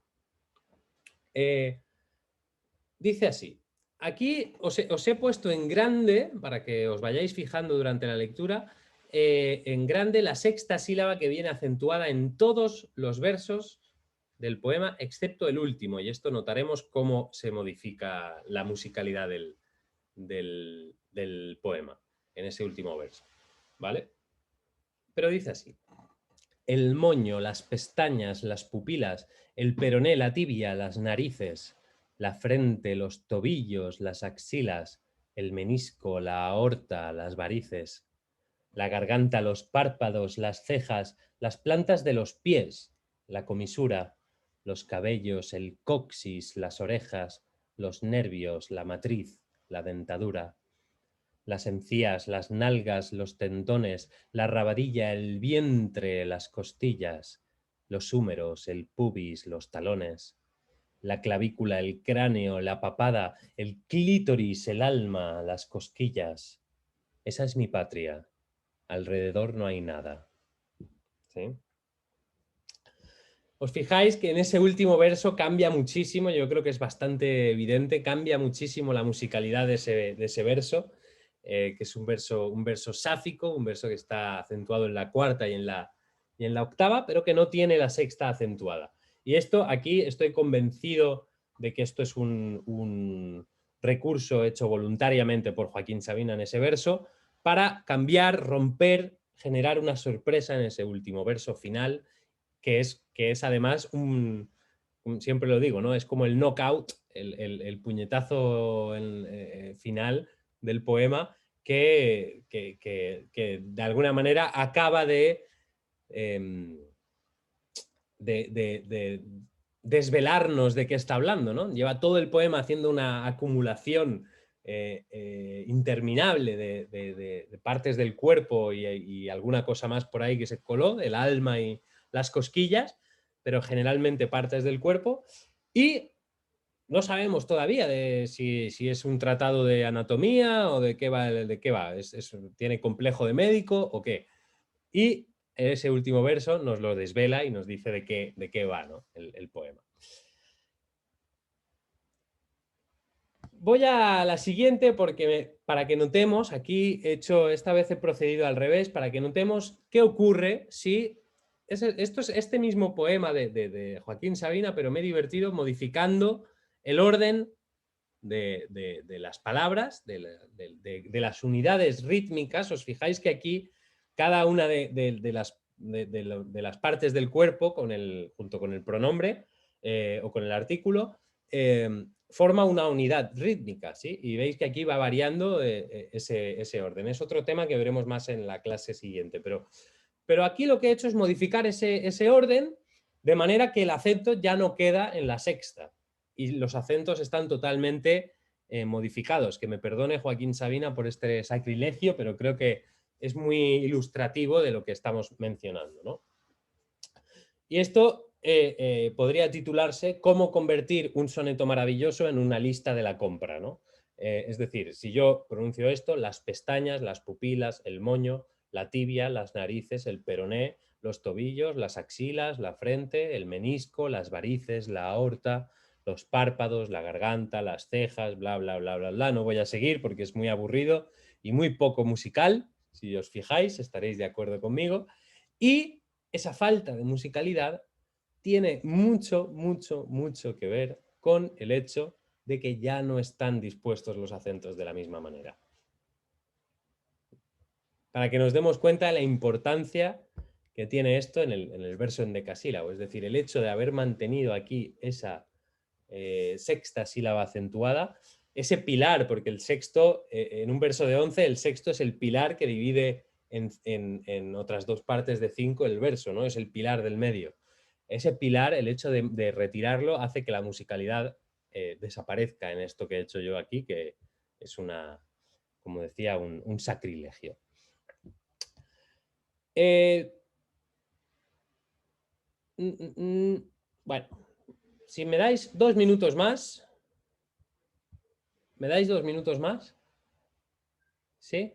Dice así. Aquí os he puesto en grande, para que os vayáis fijando durante la lectura, en grande la sexta sílaba que viene acentuada en todos los versos del poema, excepto el último, y esto notaremos cómo se modifica la musicalidad del poema en ese último verso, ¿vale? Pero dice así. El moño, las pestañas, las pupilas, el peroné, la tibia, las narices, la frente, los tobillos, las axilas, el menisco, la aorta, las varices, la garganta, los párpados, las cejas, las plantas de los pies, la comisura, los cabellos, el coxis, las orejas, los nervios, la matriz, la dentadura, las encías, las nalgas, los tendones, la rabadilla, el vientre, las costillas, los húmeros, el pubis, los talones, la clavícula, el cráneo, la papada, el clítoris, el alma, las cosquillas. Esa es mi patria. Alrededor no hay nada. ¿Sí? Os fijáis que en ese último verso cambia muchísimo, yo creo que es bastante evidente, cambia muchísimo la musicalidad de ese verso, que es un verso sáfico, un verso que está acentuado en la cuarta y en la octava, pero que no tiene la sexta acentuada. Y esto aquí estoy convencido de que esto es un recurso hecho voluntariamente por Joaquín Sabina en ese verso para cambiar, romper, generar una sorpresa en ese último verso final, que es además siempre lo digo, ¿no? Es como el knockout, el puñetazo final del poema que de alguna manera acaba de desvelarnos de qué está hablando, ¿no? Lleva todo el poema haciendo una acumulación interminable de partes del cuerpo y alguna cosa más por ahí que se coló, el alma y las cosquillas, pero generalmente partes del cuerpo, y no sabemos todavía si es un tratado de anatomía o de qué va, tiene complejo de médico o qué. Y ese último verso nos lo desvela y nos dice de qué va, ¿no? el poema. Voy a la siguiente porque para que notemos, aquí esta vez he procedido al revés, para que notemos qué ocurre si esto es este mismo poema de Joaquín Sabina, pero me he divertido modificando el orden de las palabras, de las unidades rítmicas. Os fijáis que aquí cada una de las partes del cuerpo, junto con el pronombre o con el artículo, forma una unidad rítmica, ¿sí? Y veis que aquí va variando ese orden. Es otro tema que veremos más en la clase siguiente, pero aquí lo que he hecho es modificar ese orden de manera que el acento ya no queda en la sexta y los acentos están totalmente modificados. Que me perdone Joaquín Sabina por este sacrilegio, pero creo que es muy ilustrativo de lo que estamos mencionando, ¿no? Y esto podría titularse ¿Cómo convertir un soneto maravilloso en una lista de la compra?, ¿no? Es decir, si yo pronuncio esto, las pestañas, las pupilas, el moño, la tibia, las narices, el peroné, los tobillos, las axilas, la frente, el menisco, las varices, la aorta, los párpados, la garganta, las cejas, bla, bla, bla, bla, bla. No voy a seguir porque es muy aburrido y muy poco musical. Si os fijáis, estaréis de acuerdo conmigo. Y esa falta de musicalidad tiene mucho, mucho, mucho que ver con el hecho de que ya no están dispuestos los acentos de la misma manera. Para que nos demos cuenta de la importancia que tiene esto en el verso endecasílabo, es decir, el hecho de haber mantenido aquí esa sexta sílaba acentuada, ese pilar, porque el sexto, en un verso de 11, el sexto es el pilar que divide en otras dos partes de 5 el verso, ¿no? Es el pilar del medio. Ese pilar, el hecho de retirarlo, hace que la musicalidad desaparezca en esto que he hecho yo aquí, que es una, como decía, un sacrilegio. Bueno, si me dais 2 minutos más. ¿Me dais 2 minutos más? ¿Sí?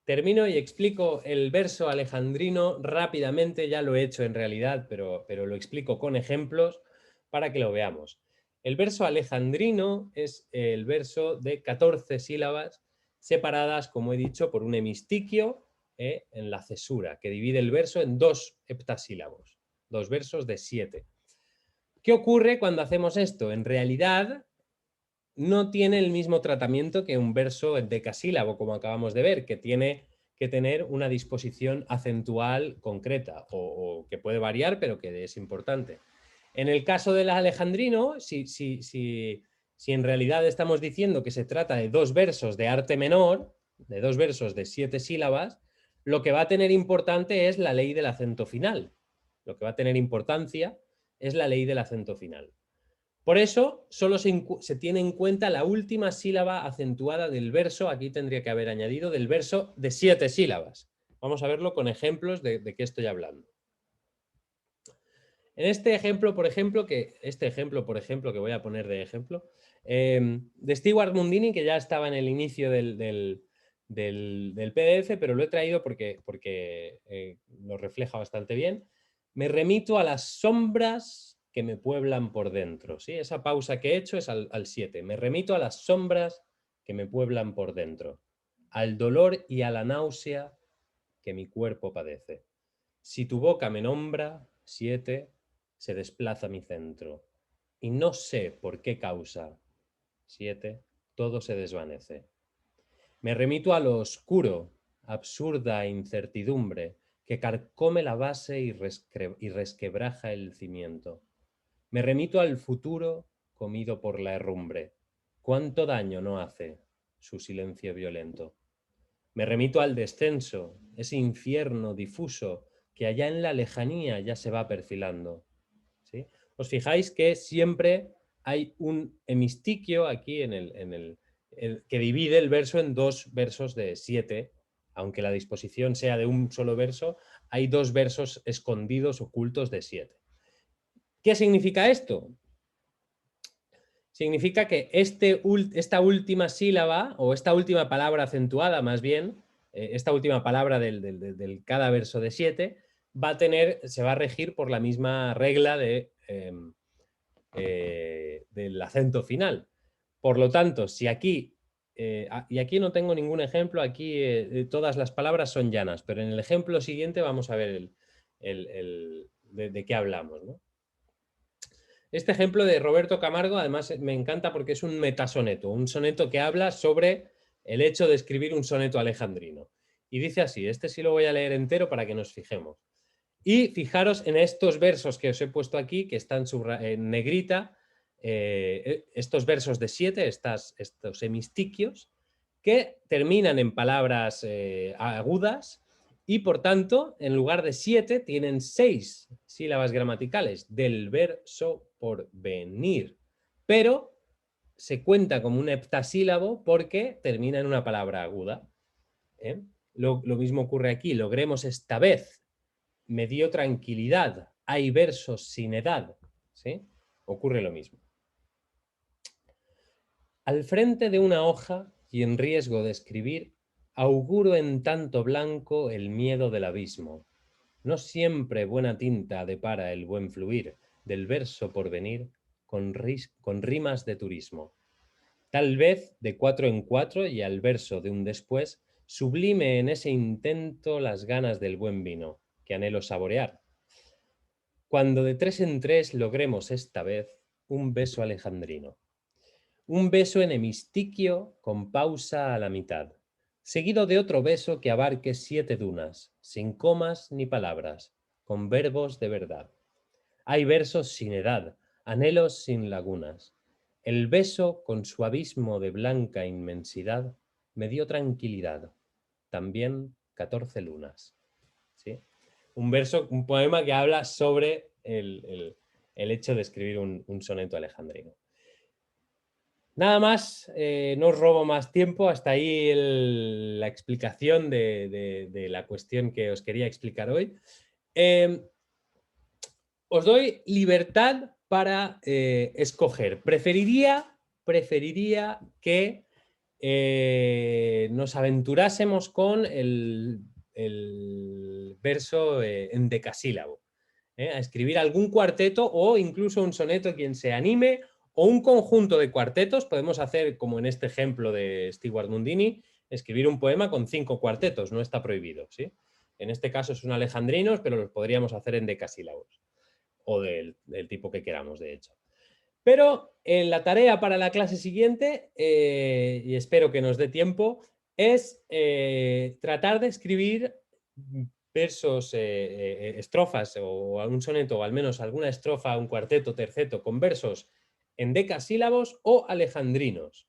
Termino y explico el verso alejandrino rápidamente, ya lo he hecho en realidad, pero lo explico con ejemplos para que lo veamos. El verso alejandrino es el verso de 14 sílabas separadas, como he dicho, por un hemistiquio en la cesura, que divide el verso en 2 heptasílabos, 2 versos de 7. ¿Qué ocurre cuando hacemos esto? En realidad no tiene el mismo tratamiento que un verso decasílabo, como acabamos de ver, que tiene que tener una disposición acentual concreta, o que puede variar, pero que es importante. En el caso del alejandrino, si en realidad estamos diciendo que se trata de 2 versos de arte menor, de 2 versos de 7 sílabas, lo que va a tener importante es la ley del acento final. Lo que va a tener importancia es la ley del acento final. Por eso solo se tiene en cuenta la última sílaba acentuada del verso, aquí tendría que haber añadido, del verso de 7 sílabas. Vamos a verlo con ejemplos de qué estoy hablando. En este ejemplo, por ejemplo, que voy a poner de ejemplo, de Stewart Mundini, que ya estaba en el inicio del PDF, pero lo he traído porque lo refleja bastante bien. Me remito a las sombras que me pueblan por dentro. ¿Sí? Esa pausa que he hecho es al 7. Me remito a las sombras que me pueblan por dentro, al dolor y a la náusea que mi cuerpo padece. Si tu boca me nombra, 7, se desplaza mi centro. Y no sé por qué causa, 7, todo se desvanece. Me remito a lo oscuro, absurda incertidumbre, que carcome la base y resquebraja el cimiento. Me remito al futuro comido por la herrumbre. ¿Cuánto daño no hace su silencio violento? Me remito al descenso, ese infierno difuso que allá en la lejanía ya se va perfilando. ¿Sí? Os fijáis que siempre hay un hemistiquio aquí que divide el verso en 2 versos de 7, aunque la disposición sea de un solo verso, hay 2 versos escondidos, ocultos de 7. ¿Qué significa esto? Significa que esta última sílaba, o esta última palabra acentuada más bien, esta última palabra del cada verso de 7, se va a regir por la misma regla del acento final. Por lo tanto, si aquí, y aquí no tengo ningún ejemplo, aquí todas las palabras son llanas, pero en el ejemplo siguiente vamos a ver de qué hablamos, ¿no? Este ejemplo de Roberto Camargo además me encanta porque es un metasoneto, un soneto que habla sobre el hecho de escribir un soneto alejandrino. Y dice así, este sí lo voy a leer entero para que nos fijemos. Y fijaros en estos versos que os he puesto aquí, que están en negrita, estos versos de 7, estos hemistiquios, que terminan en palabras agudas y por tanto, en lugar de 7, tienen 6 sílabas gramaticales del verso por venir. Pero se cuenta como un heptasílabo porque termina en una palabra aguda. Lo mismo ocurre aquí. Logremos esta vez. Me dio tranquilidad. Hay versos sin edad. ¿Sí? Ocurre lo mismo. Al frente de una hoja y en riesgo de escribir, auguro en tanto blanco el miedo del abismo. No siempre buena tinta depara el buen fluir del verso por venir con rimas de turismo. Tal vez de 4 en 4 y al verso de un después, sublime en ese intento las ganas del buen vino, que anhelo saborear. Cuando de 3 en 3 logremos esta vez un beso alejandrino. Un beso enemistiquio con pausa a la mitad, seguido de otro beso que abarque 7 dunas, sin comas ni palabras, con verbos de verdad. Hay versos sin edad, anhelos sin lagunas. El beso con su abismo de blanca inmensidad me dio tranquilidad, también 14 lunas. ¿Sí? Un poema que habla sobre el hecho de escribir un soneto alejandrino. Nada más, no os robo más tiempo, hasta ahí la explicación de la cuestión que os quería explicar hoy. Os doy libertad para escoger. Preferiría que nos aventurásemos con el verso endecasílabo. A escribir algún cuarteto o incluso un soneto, quien se anime, o un conjunto de cuartetos. Podemos hacer, como en este ejemplo de Stewart Mundini, escribir un poema con 5 cuartetos, no está prohibido, ¿sí? En este caso son alejandrinos, pero los podríamos hacer en decasílabos, o del tipo que queramos, de hecho. Pero la tarea para la clase siguiente, y espero que nos dé tiempo, es tratar de escribir versos, estrofas, o algún soneto, o al menos alguna estrofa, un cuarteto, terceto, con versos en decasílabos o alejandrinos.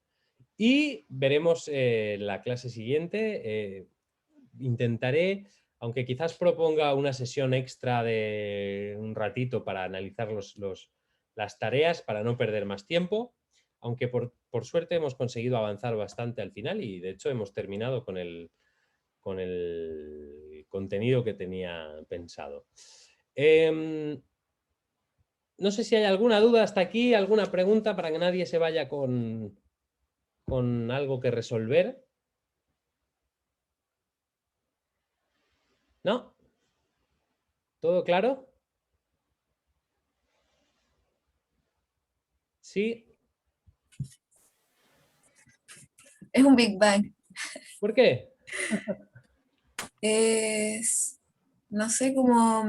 Y veremos la clase siguiente. Intentaré, aunque quizás proponga una sesión extra de un ratito para analizar las tareas, para no perder más tiempo, aunque por suerte hemos conseguido avanzar bastante al final y de hecho hemos terminado con el contenido que tenía pensado. No sé si hay alguna duda hasta aquí, alguna pregunta para que nadie se vaya con algo que resolver. ¿No? ¿Todo claro? Sí. Es un Big Bang. ¿Por qué? No sé, como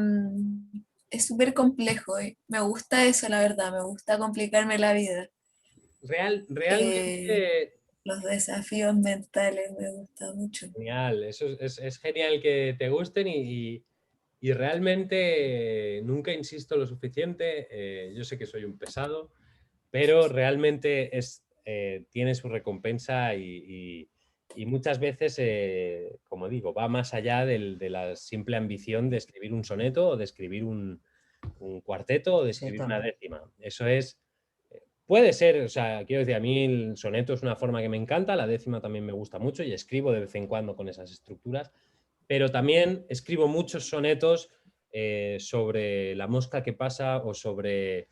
es súper complejo y me gusta eso, la verdad, me gusta complicarme la vida. Realmente... Los desafíos mentales me gustan mucho. Genial, eso es genial que te gusten y realmente nunca insisto lo suficiente. Yo sé que soy un pesado, pero realmente tiene su recompensa y muchas veces, como digo, va más allá de la simple ambición de escribir un soneto o de escribir un cuarteto o de escribir una décima. Eso es... Puede ser, o sea, quiero decir, a mí el soneto es una forma que me encanta, la décima también me gusta mucho y escribo de vez en cuando con esas estructuras, pero también escribo muchos sonetos sobre la mosca que pasa o sobre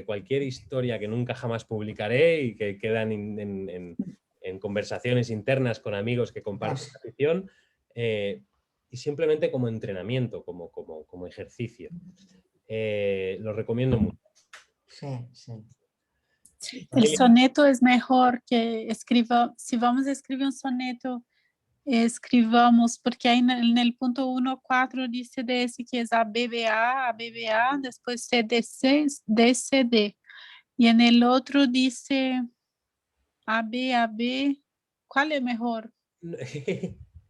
cualquier historia que nunca jamás publicaré y que quedan en conversaciones internas con amigos que comparten la afición, y simplemente como entrenamiento, como ejercicio. Lo recomiendo mucho. Sí, sí. El soneto es mejor que escriba, si vamos a escribir un soneto, escribamos, porque ahí en el punto 1.4 dice de ese que es ABBA, después CDC, DCD. Y en el otro dice AB, ¿cuál es mejor?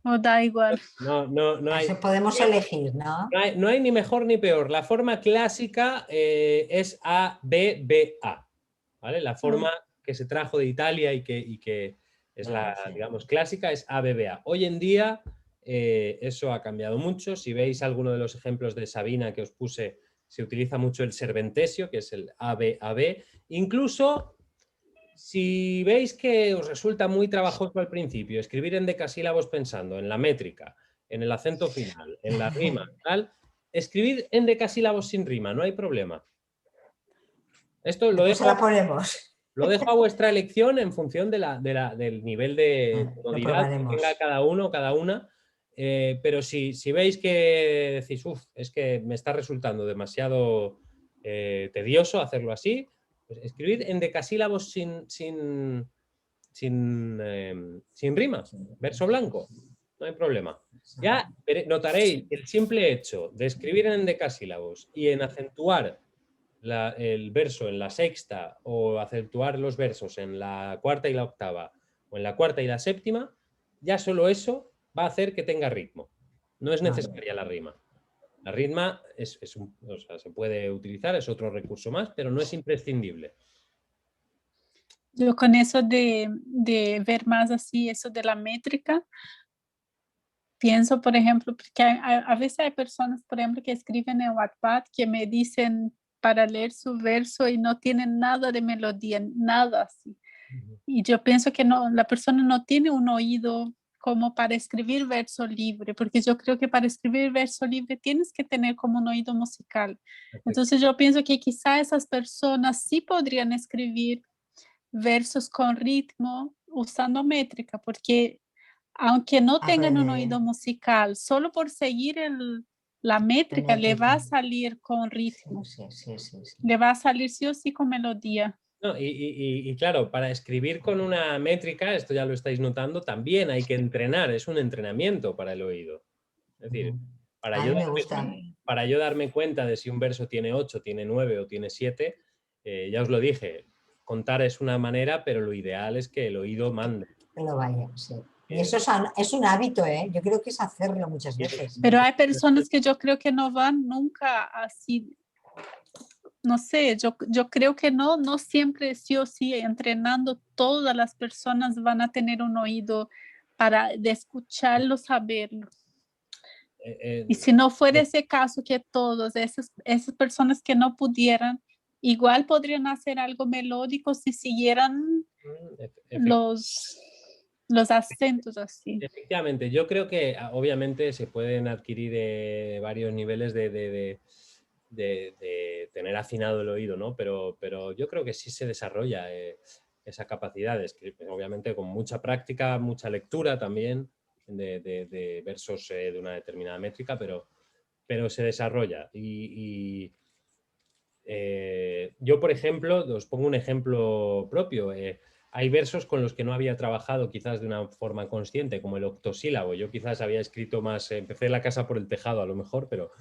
¿O da igual? No hay. Eso podemos elegir, ¿no? No hay ni mejor ni peor. La forma clásica es ABBA, ¿vale? La forma que se trajo de Italia y que es la, digamos, clásica es ABBA. Hoy en día eso ha cambiado mucho. Si veis alguno de los ejemplos de Sabina que os puse, se utiliza mucho el serventesio, que es el ABAB. Incluso si veis que os resulta muy trabajoso al principio escribir en decasílabos pensando en la métrica, en el acento final, en la rima, tal, escribid en decasílabos sin rima, no hay problema. Esto lo dejo a vuestra elección en función del nivel de comodidad que tenga cada uno, cada una. Pero si veis que decís, es que me está resultando demasiado tedioso hacerlo así, Pues escribir endecasílabos sin rima, verso blanco, no hay problema. Ya notaréis el simple hecho de escribir en endecasílabos y en acentuar el verso en la sexta o acentuar los versos en la cuarta y la octava o en la cuarta y la séptima, ya solo eso va a hacer que tenga ritmo. No es necesaria la rima. La rima o sea, se puede utilizar, es otro recurso más, pero no es imprescindible. Yo con eso de ver más así, eso de la métrica, pienso, por ejemplo, porque a veces hay personas, por ejemplo, que escriben en WhatsApp que me dicen para leer su verso y no tienen nada de melodía, nada así. Y yo pienso que no, la persona no tiene un oído como para escribir verso libre, porque yo creo que para escribir verso libre tienes que tener como un oído musical. Entonces yo pienso que quizá esas personas sí podrían escribir versos con ritmo usando métrica, porque aunque no tengan un oído musical, solo por seguir la métrica le va a salir con ritmo, le va a salir sí o sí con melodía. No, y claro, para escribir con una métrica, esto ya lo estáis notando, también hay que entrenar, es un entrenamiento para el oído. Es decir, para yo darme cuenta de si un verso tiene 8, tiene 9 o tiene 7, ya os lo dije, contar es una manera, pero lo ideal es que el oído mande. Lo vaya, sí. Y eso es un hábito, ¿eh? Yo creo que es hacerlo muchas veces. Pero hay personas que yo creo que no van nunca así. No sé, yo creo que no siempre sí o sí entrenando todas las personas van a tener un oído para de escucharlo, saberlo. Y si no fuera ese caso que todas esas personas que no pudieran, igual podrían hacer algo melódico si siguieran los acentos así. Efectivamente, yo creo que obviamente se pueden adquirir varios niveles de tener afinado el oído, ¿no? Pero yo creo que sí se desarrolla esa capacidad de escribir, obviamente con mucha práctica, mucha lectura también de versos de una determinada métrica, pero se desarrolla. Yo, por ejemplo, os pongo un ejemplo propio. Hay versos con los que no había trabajado quizás de una forma consciente, como el octosílabo. Yo quizás había escrito más, empecé la casa por el tejado a lo mejor, pero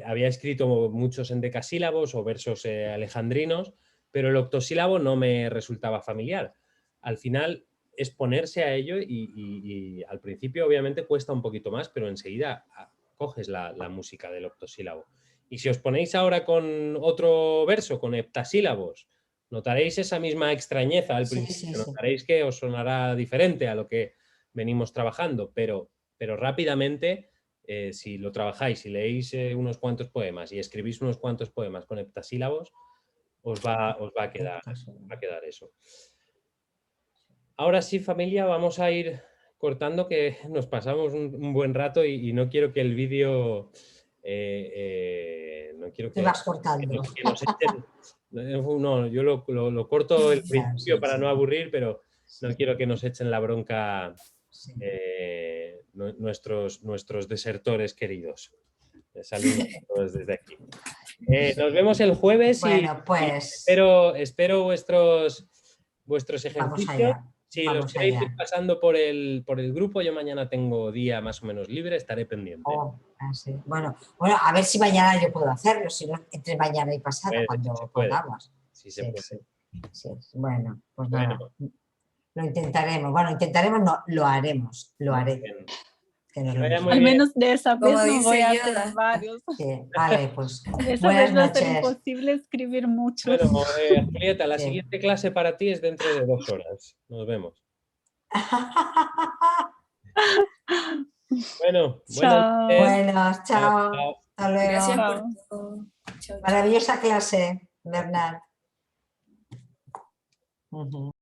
había escrito muchos endecasílabos o versos alejandrinos, pero el octosílabo no me resultaba familiar. Al final es ponerse a ello y al principio obviamente cuesta un poquito más, pero enseguida coges la música del octosílabo. Y si os ponéis ahora con otro verso, con heptasílabos, notaréis esa misma extrañeza al principio, notaréis que os sonará diferente a lo que venimos trabajando, pero rápidamente, si lo trabajáis, si leéis unos cuantos poemas y escribís unos cuantos poemas con heptasílabos, os va a quedar eso. Ahora sí, familia, vamos a ir cortando, que nos pasamos un buen rato y no quiero que el vídeo... no quiero que, vas cortando. Que nos echen, no, yo lo corto el principio para no aburrir, pero no quiero que nos echen la bronca nuestros desertores queridos. Saludos a todos desde aquí. Nos vemos el jueves pues, y espero vuestros ejercicios. Si los queréis ir pasando por el grupo, yo mañana tengo día más o menos libre, estaré pendiente. Sí. Bueno, a ver si mañana yo puedo hacerlo, si no, entre mañana y pasado, cuando podamos. Sí, se puede. Sí. Bueno, pues nada, lo intentaremos. Bueno, intentaremos, no, lo haremos, lo haré. Al menos de esa vez no voy a hacer varios. Sí, vale, pues buenas noches. Es imposible escribir mucho. Bueno, Julieta, la siguiente clase para ti es dentro de 2 horas. Nos vemos. Bueno, chao. Hasta luego. Gracias por todo. Maravillosa clase, Bernat.